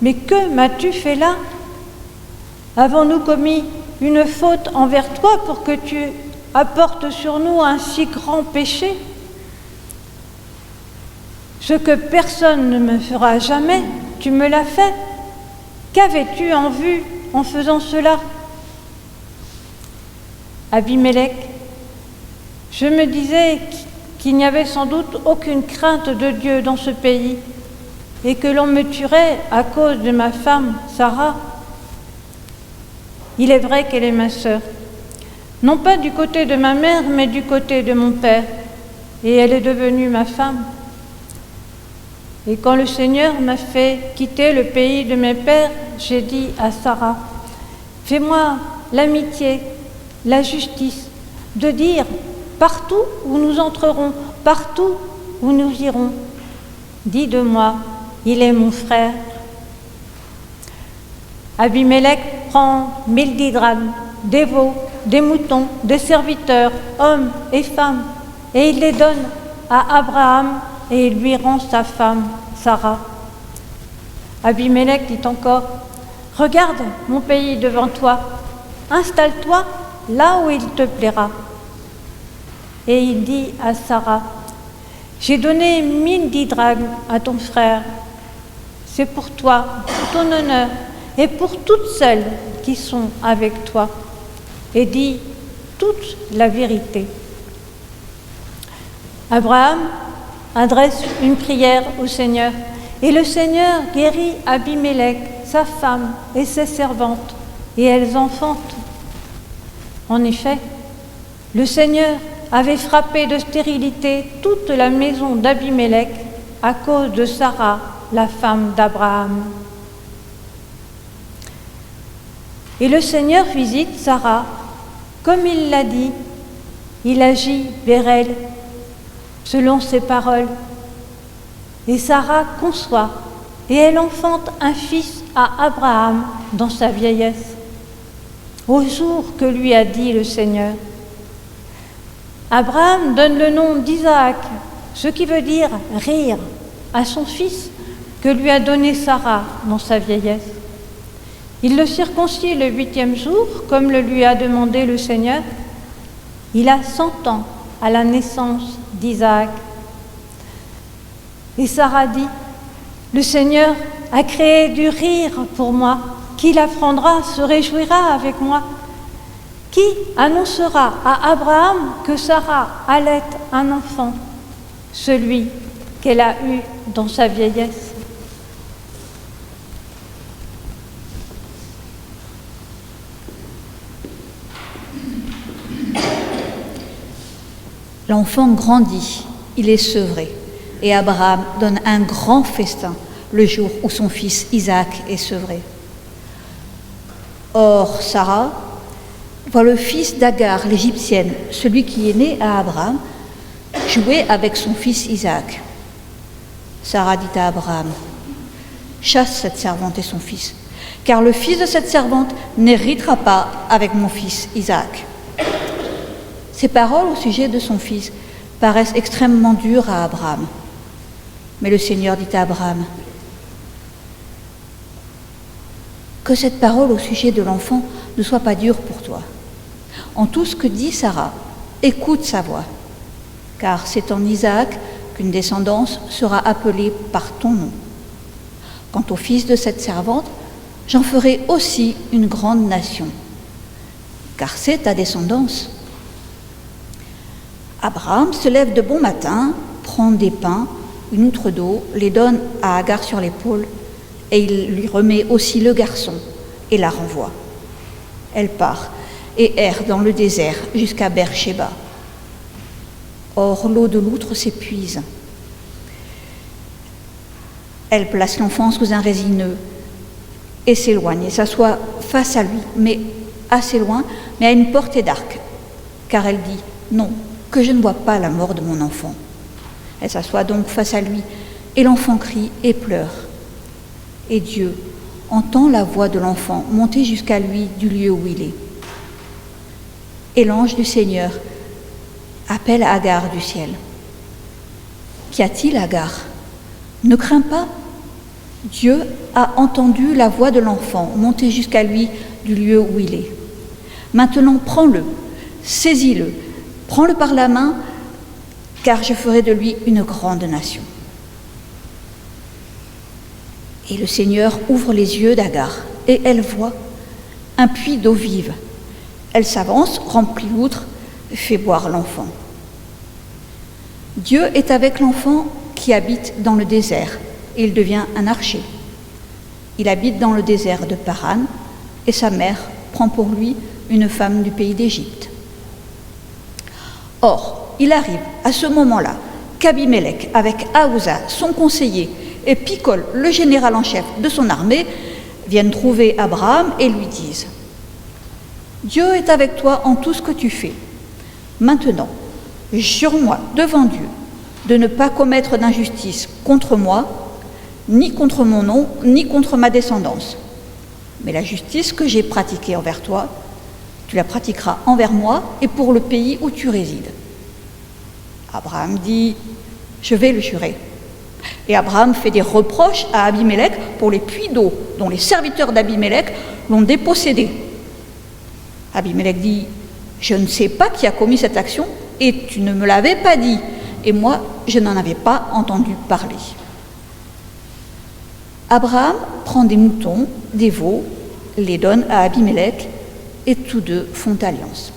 mais que m'as-tu fait là? Avons-nous commis une faute envers toi pour que tu apportes sur nous un si grand péché? Ce que personne ne me fera jamais, tu me l'as fait. Qu'avais-tu en vue en faisant cela? » Abimélec, je me disais qu'il n'y avait sans doute aucune crainte de Dieu dans ce pays et que l'on me tuerait à cause de ma femme, Sarah. Il est vrai qu'elle est ma sœur, non pas du côté de ma mère, mais du côté de mon père, et elle est devenue ma femme. Et quand le Seigneur m'a fait quitter le pays de mes pères, j'ai dit à Sarah, « Fais-moi l'amitié, la justice, de dire, partout où nous entrerons, partout où nous irons, dis de moi, il est mon frère. » Abimélec prend 1000 didrames, des veaux, des moutons, des serviteurs, hommes et femmes, et il les donne à Abraham et il lui rend sa femme, Sarah. Abimelech dit encore, « Regarde mon pays devant toi, installe-toi là où il te plaira. » Et il dit à Sarah, « J'ai donné 1010 drachmes à ton frère. C'est pour toi, pour ton honneur et pour toutes celles qui sont avec toi. Et dis toute la vérité. » Abraham adresse une prière au Seigneur et le Seigneur guérit Abimelech, sa femme et ses servantes, et elles enfantent. En effet, le Seigneur avait frappé de stérilité toute la maison d'Abimelech à cause de Sarah, la femme d'Abraham. Et le Seigneur visite Sarah, comme il l'a dit, il agit vers elle, selon ses paroles. Et Sarah conçoit, et elle enfante un fils à Abraham dans sa vieillesse, au jour que lui a dit le Seigneur. Abraham donne le nom d'Isaac, ce qui veut dire rire, à son fils que lui a donné Sarah dans sa vieillesse. Il le circoncis le 8e jour, comme le lui a demandé le Seigneur. Il a 100 ans à la naissance d'Isaac. Et Sarah dit, « Le Seigneur a créé du rire pour moi. Qui l'apprendra se réjouira avec moi. Qui annoncera à Abraham que Sarah allait un enfant, celui qu'elle a eu dans sa vieillesse. » L'enfant grandit, il est sevré, et Abraham donne un grand festin le jour où son fils Isaac est sevré. Or, Sarah voit le fils d'Agar, l'Égyptienne, celui qui est né à Abraham, jouer avec son fils Isaac. Sarah dit à Abraham, « Chasse cette servante et son fils, car le fils de cette servante n'héritera pas avec mon fils Isaac. » Ces paroles au sujet de son fils paraissent extrêmement dures à Abraham. Mais le Seigneur dit à Abraham, « Que cette parole au sujet de l'enfant ne soit pas dure pour toi. En tout ce que dit Sarah, écoute sa voix, car c'est en Isaac qu'une descendance sera appelée par ton nom. Quant au fils de cette servante, j'en ferai aussi une grande nation, car c'est ta descendance. » Abraham se lève de bon matin, prend des pains, une outre d'eau, les donne à Agar sur l'épaule, et il lui remet aussi le garçon et la renvoie. Elle part et erre dans le désert jusqu'à Beersheba. Or, l'eau de l'outre s'épuise. Elle place l'enfant sous un résineux et s'éloigne et s'assoit face à lui, mais assez loin, mais à une portée d'arc, car elle dit « Non, que je ne vois pas la mort de mon enfant. » Elle s'assoit donc face à lui, et l'enfant crie et pleure. Et Dieu entend la voix de l'enfant monter jusqu'à lui du lieu où il est. Et l'ange du Seigneur appelle Agar du ciel. « Qu'y a-t-il, Agar? Ne crains pas. Dieu a entendu la voix de l'enfant monter jusqu'à lui du lieu où il est. Maintenant, prends-le, saisis-le, prends-le par la main, car je ferai de lui une grande nation. » Et le Seigneur ouvre les yeux d'Agar, et elle voit un puits d'eau vive. Elle s'avance, remplit l'outre, fait boire l'enfant. Dieu est avec l'enfant qui habite dans le désert, et il devient un archer. Il habite dans le désert de Paran, et sa mère prend pour lui une femme du pays d'Égypte. Or, il arrive à ce moment-là qu'Abimelech, avec Aouza, son conseiller, et Picol, le général en chef de son armée, viennent trouver Abraham et lui disent « Dieu est avec toi en tout ce que tu fais. Maintenant, jure-moi devant Dieu de ne pas commettre d'injustice contre moi, ni contre mon nom, ni contre ma descendance. Mais la justice que j'ai pratiquée envers toi, tu la pratiqueras envers moi et pour le pays où tu résides. » Abraham dit je vais le jurer. Et Abraham fait des reproches à Abimélec pour les puits d'eau dont les serviteurs d'Abimélec l'ont dépossédé. Abimélec dit, je ne sais pas qui a commis cette action et tu ne me l'avais pas dit. Et moi, je n'en avais pas entendu parler. Abraham prend des moutons, des veaux, les donne à Abimélec et tous deux font alliance.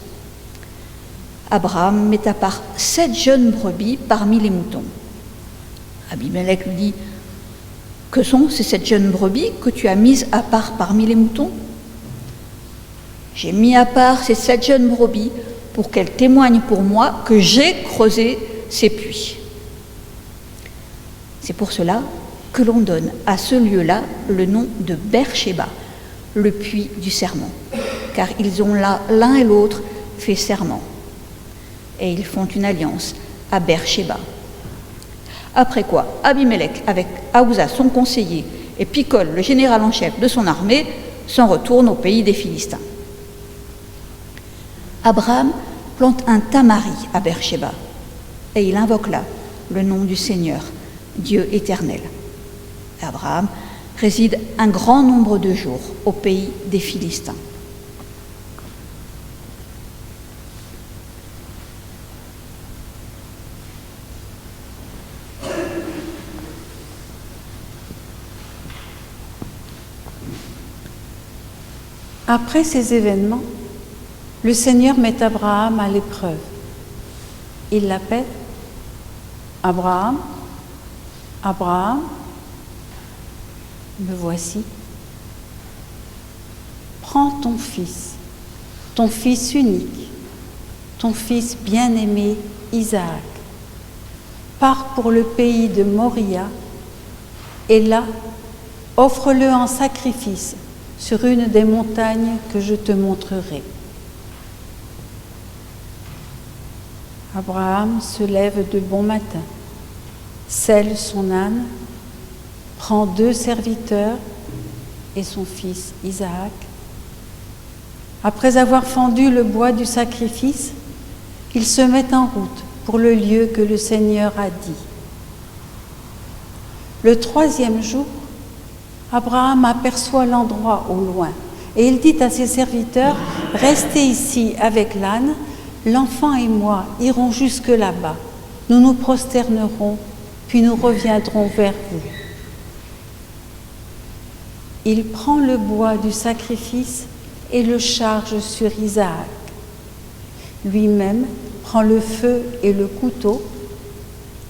Abraham met à part 7 jeunes brebis parmi les moutons. Abimélec lui dit, que sont ces 7 jeunes brebis que tu as mises à part parmi les moutons ? J'ai mis à part ces 7 jeunes brebis pour qu'elles témoignent pour moi que j'ai creusé ces puits. C'est pour cela que l'on donne à ce lieu-là le nom de Beer-Shéba, le puits du serment, car ils ont là l'un et l'autre fait serment. Et ils font une alliance à Beer-Shéba. Après quoi, Abimélec, avec Aouza, son conseiller, et Picol, le général en chef de son armée, s'en retournent au pays des Philistins. Abraham plante un tamari à Beer-Shéba, et il invoque là le nom du Seigneur, Dieu éternel. Abraham réside un grand nombre de jours au pays des Philistins. Après ces événements, le Seigneur met Abraham à l'épreuve. Il l'appelle « Abraham, Abraham, me voici. Prends ton fils unique, ton fils bien-aimé Isaac. Pars pour le pays de Moria et là, offre-le en sacrifice sur une des montagnes que je te montrerai. » Abraham se lève de bon matin, selle son âne, prend 2 serviteurs et son fils Isaac. Après avoir fendu le bois du sacrifice, ils se mettent en route pour le lieu que le Seigneur a dit. Le 3e jour, Abraham aperçoit l'endroit au loin et il dit à ses serviteurs, « Restez ici avec l'âne, l'enfant et moi irons jusque là-bas. Nous nous prosternerons, puis nous reviendrons vers vous. » Il prend le bois du sacrifice et le charge sur Isaac. Lui-même prend le feu et le couteau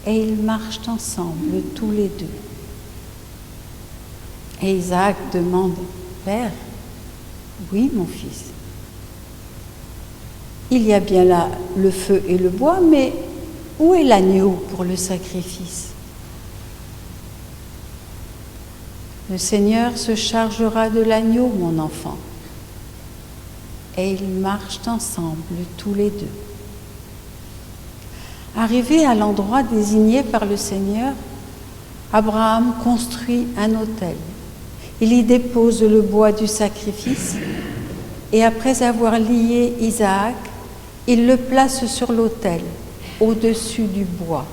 et ils marchent ensemble tous les deux. Et Isaac demande, « Père, oui mon fils, il y a bien là le feu et le bois, mais où est l'agneau pour le sacrifice ? » Le Seigneur se chargera de l'agneau, mon enfant. Et ils marchent ensemble tous les deux. Arrivé à l'endroit désigné par le Seigneur, Abraham construit un autel. Il y dépose le bois du sacrifice et après avoir lié Isaac, il le place sur l'autel, au-dessus du bois.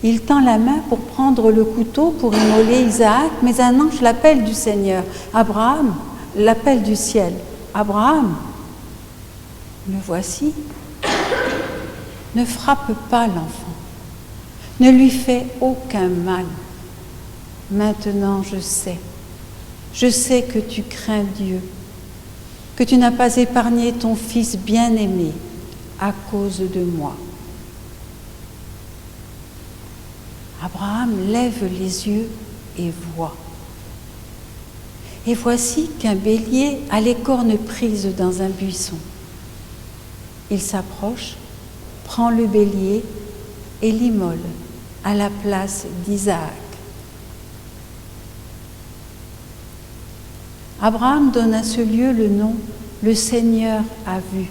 Il tend la main pour prendre le couteau pour immoler Isaac, mais un ange l'appelle du Seigneur. Abraham, l'appelle du ciel. Abraham, me voici. Ne frappe pas l'enfant. Ne lui fais aucun mal. Maintenant, je sais que tu crains Dieu, que tu n'as pas épargné ton fils bien-aimé à cause de moi. Abraham lève les yeux et voit. Et voici qu'un bélier a les cornes prises dans un buisson. Il s'approche, prend le bélier et l'immole à la place d'Isaac. Abraham donne à ce lieu le nom « Le Seigneur a vu »,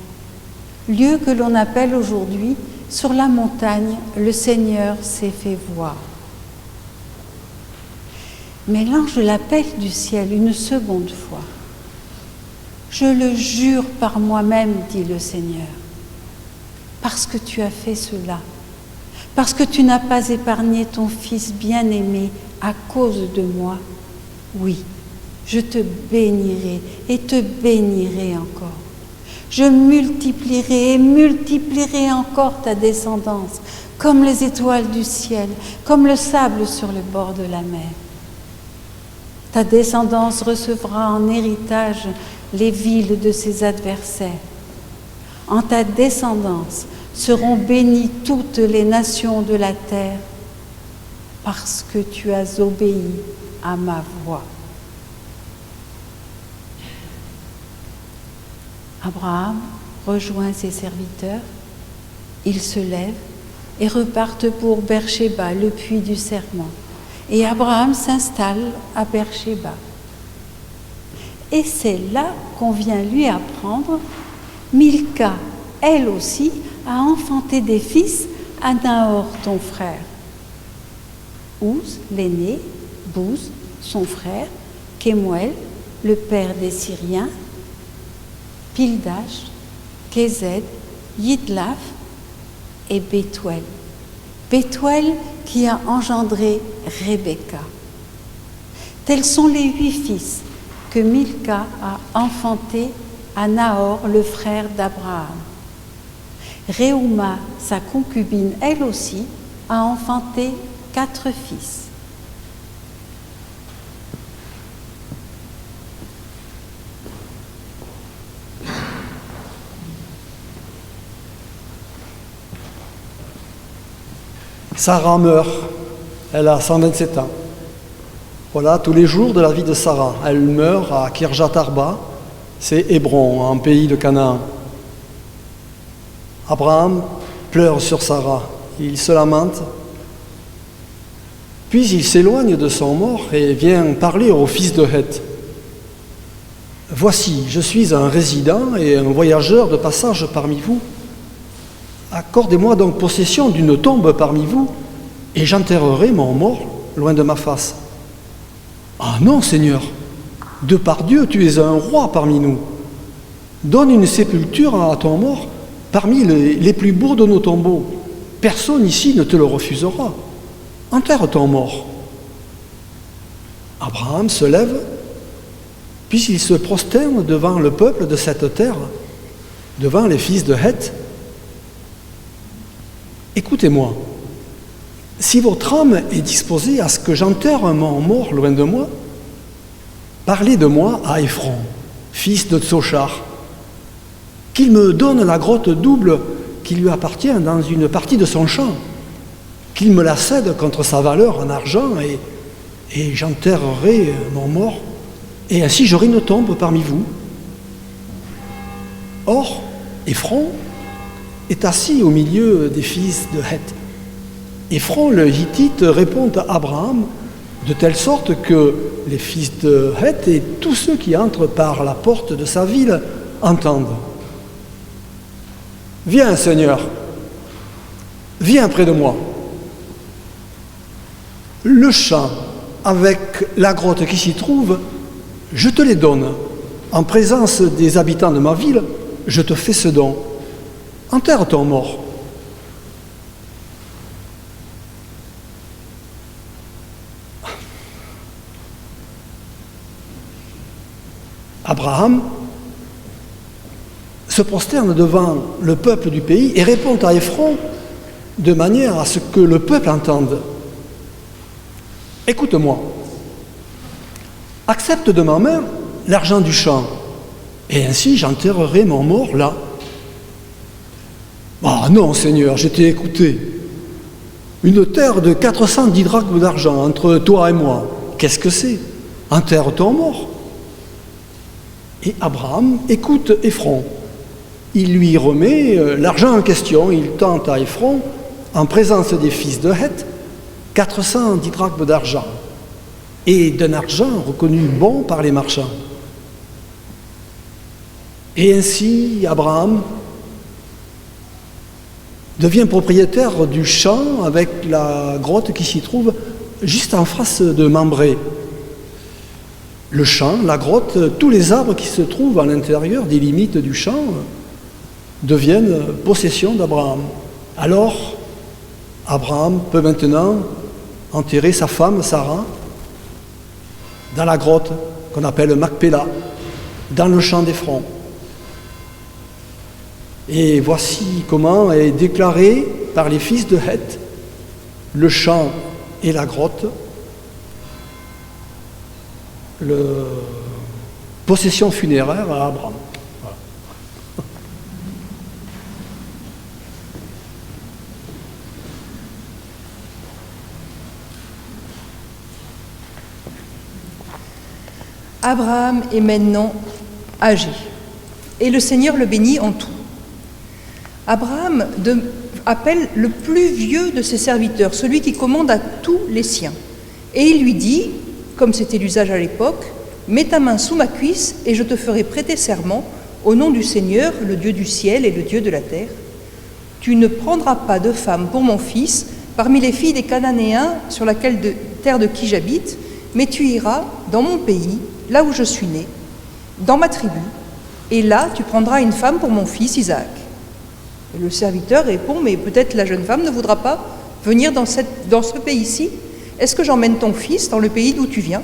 lieu que l'on appelle aujourd'hui « Sur la montagne, le Seigneur s'est fait voir ». Mais l'ange l'appelle du ciel une seconde fois. « Je le jure par moi-même, dit le Seigneur, parce que tu as fait cela, parce que tu n'as pas épargné ton Fils bien-aimé à cause de moi, oui, je te bénirai et te bénirai encore. Je multiplierai et multiplierai encore ta descendance, comme les étoiles du ciel, comme le sable sur le bord de la mer. Ta descendance recevra en héritage les villes de ses adversaires. En ta descendance seront bénies toutes les nations de la terre, parce que tu as obéi à ma voix. Abraham rejoint ses serviteurs, ils se lèvent et repartent pour Beersheba, le puits du serment. Et Abraham s'installe à Beersheba. Et c'est là qu'on vient lui apprendre, Milca, elle aussi, a enfanté des fils à Nahor, ton frère. Ouz, l'aîné, Bouz, son frère, Kemuel, le père des Syriens, Pildash, Kézed, Yidlaf et Bethuel. Bethuel qui a engendré Rebecca. Tels sont les 8 fils que Milca a enfantés à Nahor, le frère d'Abraham. Reuma, sa concubine, elle aussi, a enfanté 4 fils. Sarah meurt, elle a 127 ans. Voilà tous les jours de la vie de Sarah. Elle meurt à Kirjat Arba, c'est Hébron, en pays de Canaan. Abraham pleure sur Sarah, il se lamente, puis il s'éloigne de son mort et vient parler au fils de Heth. « Voici, je suis un résident et un voyageur de passage parmi vous. Accordez-moi donc possession d'une tombe parmi vous, et j'enterrerai mon mort loin de ma face. » « Ah non, Seigneur, de par Dieu, tu es un roi parmi nous. Donne une sépulture à ton mort parmi les plus beaux de nos tombeaux. Personne ici ne te le refusera. Enterre ton mort. » Abraham se lève, puis il se prosterne devant le peuple de cette terre, devant les fils de Heth. « Écoutez-moi, si votre âme est disposée à ce que j'enterre mon mort loin de moi, parlez de moi à Ephron, fils de Tsochar, qu'il me donne la grotte double qui lui appartient dans une partie de son champ, qu'il me la cède contre sa valeur en argent et j'enterrerai mon mort, et ainsi j'aurai une tombe parmi vous. » Or, Ephron est assis au milieu des fils de Heth. Ephron le Hittite répond à Abraham de telle sorte que les fils de Heth et tous ceux qui entrent par la porte de sa ville entendent. « Viens, Seigneur, viens près de moi. Le champ avec la grotte qui s'y trouve, je te les donne. En présence des habitants de ma ville, je te fais ce don. Enterre ton mort. » Abraham se prosterne devant le peuple du pays et répond à Ephron de manière à ce que le peuple entende. « Écoute-moi, accepte de ma main l'argent du champ, et ainsi j'enterrerai mon mort là. » « Ah non, Seigneur, je t'ai écouté. Une terre de 410 drachmes d'argent entre toi et moi, qu'est-ce que c'est? Enterre ton mort. » Et Abraham écoute Ephron. Il lui remet l'argent en question. Il tente à Ephron, en présence des fils de Heth, 410 drachmes d'argent, et d'un argent reconnu bon par les marchands. Et ainsi, Abraham devient propriétaire du champ avec la grotte qui s'y trouve juste en face de Mambré. Le champ, la grotte, tous les arbres qui se trouvent à l'intérieur des limites du champ deviennent possession d'Abraham. Alors, Abraham peut maintenant enterrer sa femme Sarah dans la grotte qu'on appelle Macpéla, dans le champ d'Éphron. Et voici comment est déclaré par les fils de Heth le champ et la grotte, possession funéraire à Abraham. Voilà. Abraham est maintenant âgé, et le Seigneur le bénit en tout. Abraham appelle le plus vieux de ses serviteurs, celui qui commande à tous les siens. Et il lui dit, comme c'était l'usage à l'époque, « Mets ta main sous ma cuisse et je te ferai prêter serment au nom du Seigneur, le Dieu du ciel et le Dieu de la terre. Tu ne prendras pas de femme pour mon fils parmi les filles des Cananéens sur la terre de qui j'habite, mais tu iras dans mon pays, là où je suis né, dans ma tribu, et là tu prendras une femme pour mon fils Isaac. » Et le serviteur répond, « Mais peut-être la jeune femme ne voudra pas venir dans ce pays-ci. Est-ce que j'emmène ton fils dans le pays d'où tu viens ?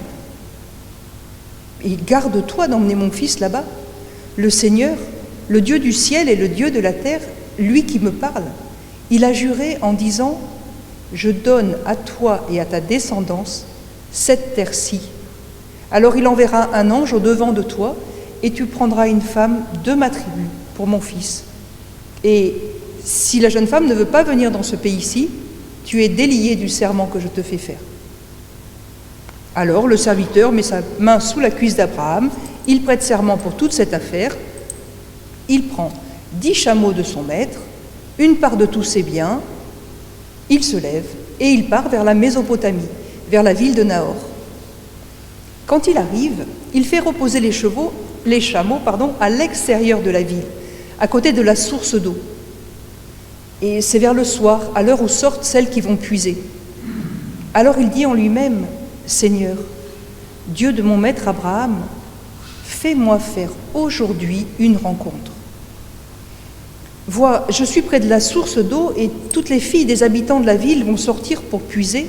Et garde-toi d'emmener mon fils là-bas. Le Seigneur, le Dieu du ciel et le Dieu de la terre, lui qui me parle, il a juré en disant, « Je donne à toi et à ta descendance cette terre-ci. Alors il enverra un ange au-devant de toi, et tu prendras une femme de ma tribu pour mon fils. Et si la jeune femme ne veut pas venir dans ce pays-ci, tu es délié du serment que je te fais faire. » Alors le serviteur met sa main sous la cuisse d'Abraham, il prête serment pour toute cette affaire, il prend 10 chameaux de son maître, une part de tous ses biens, il se lève et il part vers la Mésopotamie, vers la ville de Nahor. Quand il arrive, il fait reposer les chameaux à l'extérieur de la ville, à côté de la source d'eau. Et c'est vers le soir, à l'heure où sortent celles qui vont puiser. Alors il dit en lui-même, « Seigneur, Dieu de mon maître Abraham, fais-moi faire aujourd'hui une rencontre. Vois, je suis près de la source d'eau et toutes les filles des habitants de la ville vont sortir pour puiser,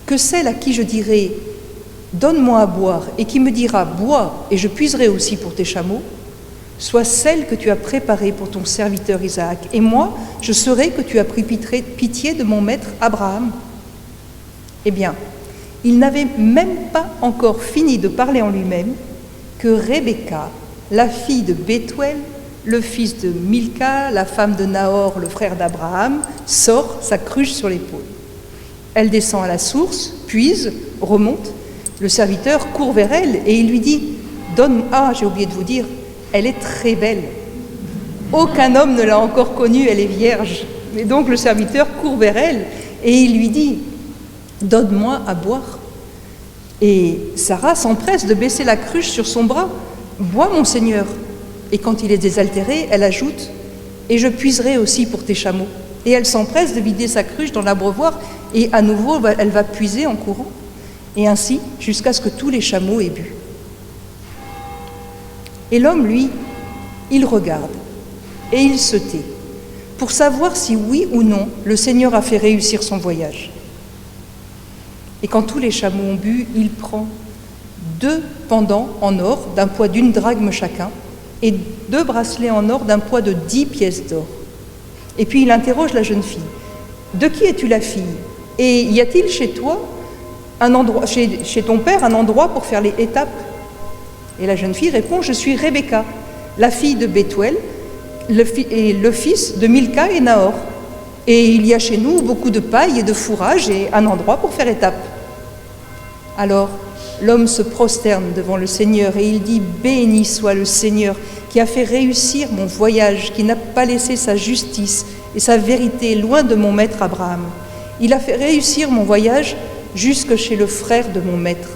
que celle à qui je dirai « Donne-moi à boire » et qui me dira « Bois et je puiserai aussi pour tes chameaux », soit celle que tu as préparée pour ton serviteur Isaac. Et moi, je saurai que tu as pris pitié de mon maître Abraham. » Eh bien, il n'avait même pas encore fini de parler en lui-même que Rebecca, la fille de Bethuel, le fils de Milca, la femme de Nahor, le frère d'Abraham, sort sa cruche sur l'épaule. Elle descend à la source, puise, remonte. Le serviteur court vers elle et il lui dit « Donne... Ah, j'ai oublié de vous dire, elle est très belle. Aucun homme ne l'a encore connue, elle est vierge. » Et donc le serviteur court vers elle et il lui dit « Donne-moi à boire. » Et Sarah s'empresse de baisser la cruche sur son bras. « Bois, mon Seigneur. » Et quand il est désaltéré, elle ajoute « Et je puiserai aussi pour tes chameaux. » Et elle s'empresse de vider sa cruche dans l'abreuvoir et à nouveau elle va puiser en courant. Et ainsi jusqu'à ce que tous les chameaux aient bu. Et l'homme, lui, il regarde et il se tait pour savoir si oui ou non le Seigneur a fait réussir son voyage. Et quand tous les chameaux ont bu, il prend 2 pendants en or d'un poids d'1 drachme chacun et 2 bracelets en or d'un poids de 10 pièces d'or. Et puis il interroge la jeune fille. « De qui es-tu la fille? Et y a-t-il chez toi, chez ton père, un endroit pour faire les étapes ?» Et la jeune fille répond « Je suis Rebecca, la fille de Bethuel, et le fils de Milca et Nahor. Et il y a chez nous beaucoup de paille et de fourrage et un endroit pour faire étape. » Alors l'homme se prosterne devant le Seigneur et il dit « Béni soit le Seigneur qui a fait réussir mon voyage, qui n'a pas laissé sa justice et sa vérité loin de mon maître Abraham. Il a fait réussir mon voyage jusque chez le frère de mon maître. »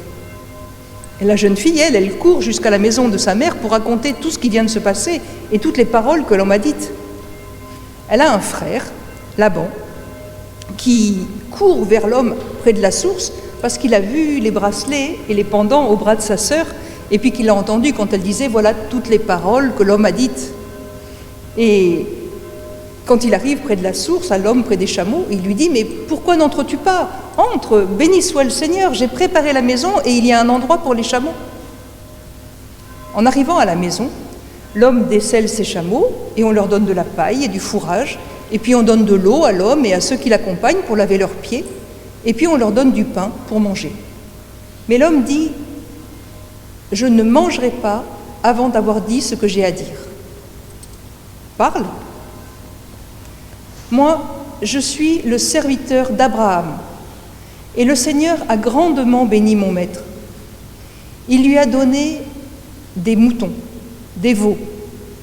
Et la jeune fille, elle court jusqu'à la maison de sa mère pour raconter tout ce qui vient de se passer et toutes les paroles que l'homme a dites. Elle a un frère, Laban, qui court vers l'homme près de la source parce qu'il a vu les bracelets et les pendants au bras de sa sœur et puis qu'il a entendu quand elle disait « Voilà toutes les paroles que l'homme a dites. » Et Quand il arrive près de la source, à l'homme près des chameaux, il lui dit « Mais pourquoi n'entres-tu pas? Entre, béni soit le Seigneur, j'ai préparé la maison et il y a un endroit pour les chameaux. » En arrivant à la maison, l'homme décèle ses chameaux et on leur donne de la paille et du fourrage, et puis on donne de l'eau à l'homme et à ceux qui l'accompagnent pour laver leurs pieds, et puis on leur donne du pain pour manger. Mais l'homme dit « Je ne mangerai pas avant d'avoir dit ce que j'ai à dire. » Parle. Moi, je suis le serviteur d'Abraham, et le Seigneur a grandement béni mon maître. Il lui a donné des moutons, des veaux,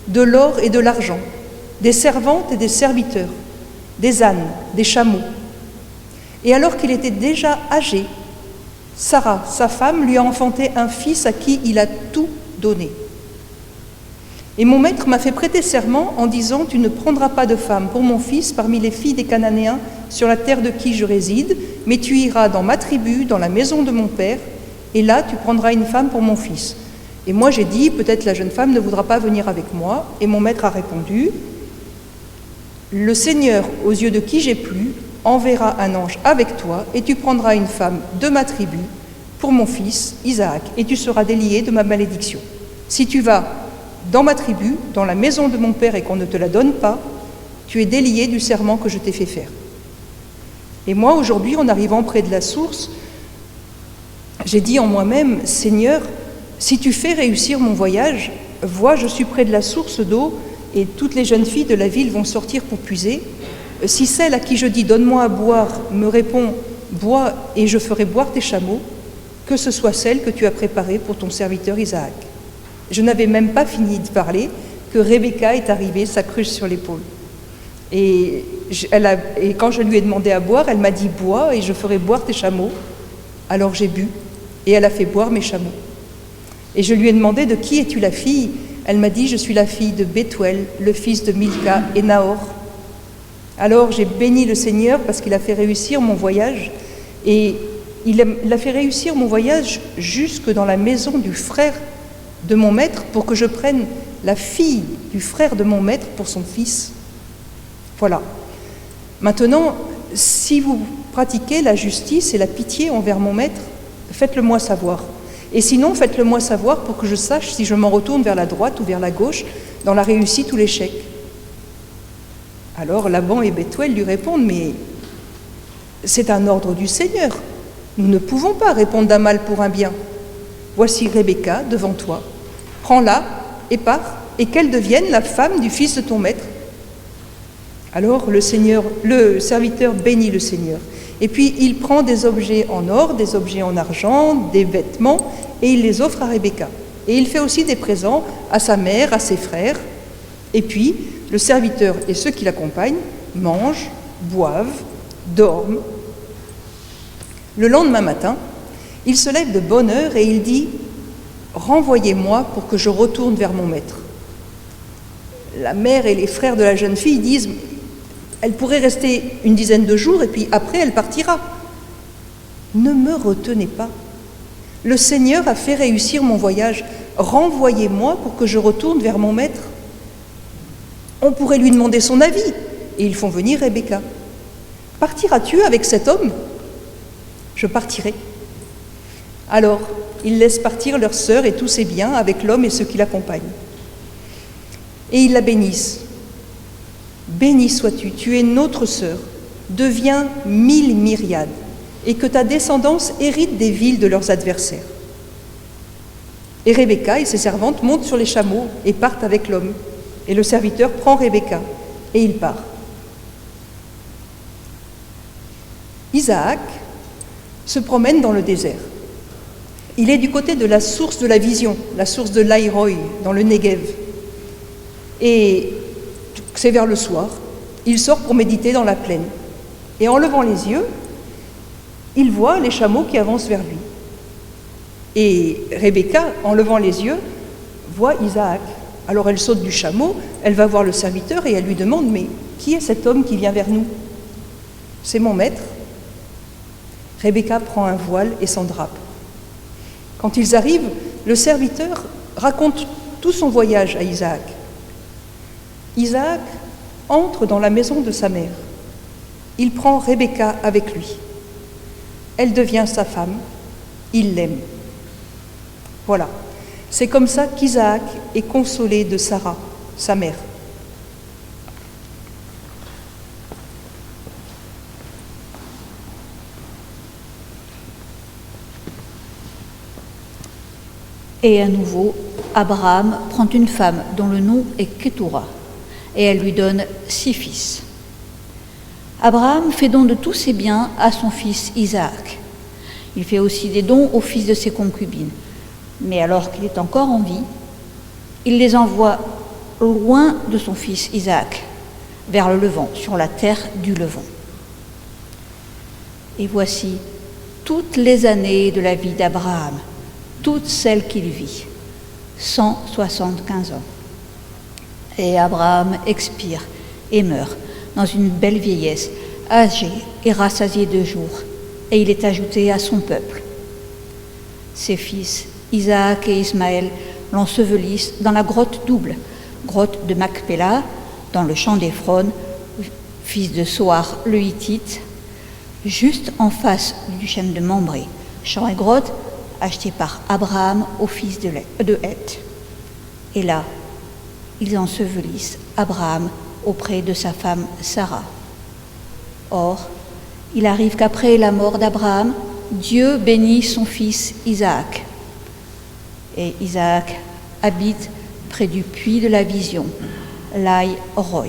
de l'or et de l'argent, des servantes et des serviteurs, des ânes, des chameaux. Et alors qu'il était déjà âgé, Sarah, sa femme, lui a enfanté un fils à qui il a tout donné. Et mon maître m'a fait prêter serment en disant « Tu ne prendras pas de femme pour mon fils parmi les filles des Cananéens sur la terre de qui je réside, mais tu iras dans ma tribu, dans la maison de mon père, et là tu prendras une femme pour mon fils. » Et moi j'ai dit « Peut-être la jeune femme ne voudra pas venir avec moi. » Et mon maître a répondu « Le Seigneur, aux yeux de qui j'ai plu, enverra un ange avec toi, et tu prendras une femme de ma tribu pour mon fils Isaac, et tu seras délié de ma malédiction. Si tu vas dans ma tribu, dans la maison de mon père, et qu'on ne te la donne pas, tu es délié du serment que je t'ai fait faire. » Et moi, aujourd'hui, en arrivant près de la source, j'ai dit en moi-même, « Seigneur, si tu fais réussir mon voyage, vois, je suis près de la source d'eau, et toutes les jeunes filles de la ville vont sortir pour puiser. Si celle à qui je dis, donne-moi à boire, me répond, bois et je ferai boire tes chameaux, que ce soit celle que tu as préparée pour ton serviteur Isaac. » Je n'avais même pas fini de parler que Rebecca est arrivée, sa cruche sur l'épaule. Et quand je lui ai demandé à boire, elle m'a dit « Bois et je ferai boire tes chameaux. » Alors j'ai bu et elle a fait boire mes chameaux. Et je lui ai demandé « De qui es-tu la fille ?» Elle m'a dit « Je suis la fille de Bethuel, le fils de Milca et Nahor. » Alors j'ai béni le Seigneur parce qu'il a fait réussir mon voyage. Et il a fait réussir mon voyage jusque dans la maison du frère de mon maître pour que je prenne la fille du frère de mon maître pour son fils. Voilà. Maintenant, si vous pratiquez la justice et la pitié envers mon maître, faites-le moi savoir. Et sinon, faites-le moi savoir pour que je sache si je m'en retourne vers la droite ou vers la gauche, dans la réussite ou l'échec. Alors Laban et Bethuel lui répondent « Mais c'est un ordre du Seigneur. Nous ne pouvons pas répondre d'un mal pour un bien. Voici Rebecca devant toi. Prends-la et pars, et qu'elle devienne la femme du fils de ton maître. » Alors le serviteur bénit le Seigneur. Et puis il prend des objets en or, des objets en argent, des vêtements, et il les offre à Rebecca. Et il fait aussi des présents à sa mère, à ses frères. Et puis le serviteur et ceux qui l'accompagnent mangent, boivent, dorment. Le lendemain matin, il se lève de bonne heure et il dit « Renvoyez-moi pour que je retourne vers mon maître. » La mère et les frères de la jeune fille disent « Elle pourrait rester une dizaine de jours et puis après elle partira. » Ne me retenez pas. Le Seigneur a fait réussir mon voyage. Renvoyez-moi pour que je retourne vers mon maître. On pourrait lui demander son avis et ils font venir Rebecca. « Partiras-tu avec cet homme ?»« Je partirai. » Alors, ils laissent partir leur sœur et tous ses biens avec l'homme et ceux qui l'accompagnent. Et ils la bénissent. « Béni sois-tu, tu es notre sœur, deviens 1000 myriades, et que ta descendance hérite des villes de leurs adversaires. » Et Rebecca et ses servantes montent sur les chameaux et partent avec l'homme. Et le serviteur prend Rebecca et il part. Isaac se promène dans le désert. Il est du côté de la source de la vision, la source de l'Aïroï, dans le Negev. Et c'est vers le soir, il sort pour méditer dans la plaine. Et en levant les yeux, il voit les chameaux qui avancent vers lui. Et Rebecca, en levant les yeux, voit Isaac. Alors elle saute du chameau, elle va voir le serviteur et elle lui demande « Mais qui est cet homme qui vient vers nous ?»« C'est mon maître. » Rebecca prend un voile et s'en drape. Quand ils arrivent, le serviteur raconte tout son voyage à Isaac. Isaac entre dans la maison de sa mère. Il prend Rebecca avec lui. Elle devient sa femme, il l'aime. Voilà, c'est comme ça qu'Isaac est consolé de Sarah, sa mère. Et à nouveau, Abraham prend une femme dont le nom est Ketura, et elle lui donne 6 fils. Abraham fait don de tous ses biens à son fils Isaac. Il fait aussi des dons aux fils de ses concubines. Mais alors qu'il est encore en vie, il les envoie loin de son fils Isaac, vers le Levant, sur la terre du Levant. Et voici toutes les années de la vie d'Abraham, toutes celles qu'il vit, 175 ans. Et Abraham expire et meurt dans une belle vieillesse, âgé et rassasié de jours, et il est ajouté à son peuple. Ses fils, Isaac et Ismaël, l'ensevelissent dans la grotte double, grotte de Macpéla, dans le champ d'Éphron, fils de Soar le Hittite, juste en face du chêne de Mambré, champ et grotte acheté par Abraham au fils de Heth. Et là, ils ensevelissent Abraham auprès de sa femme Sarah. Or, il arrive qu'après la mort d'Abraham, Dieu bénit son fils Isaac. Et Isaac habite près du puits de la vision, l'Aï Roy.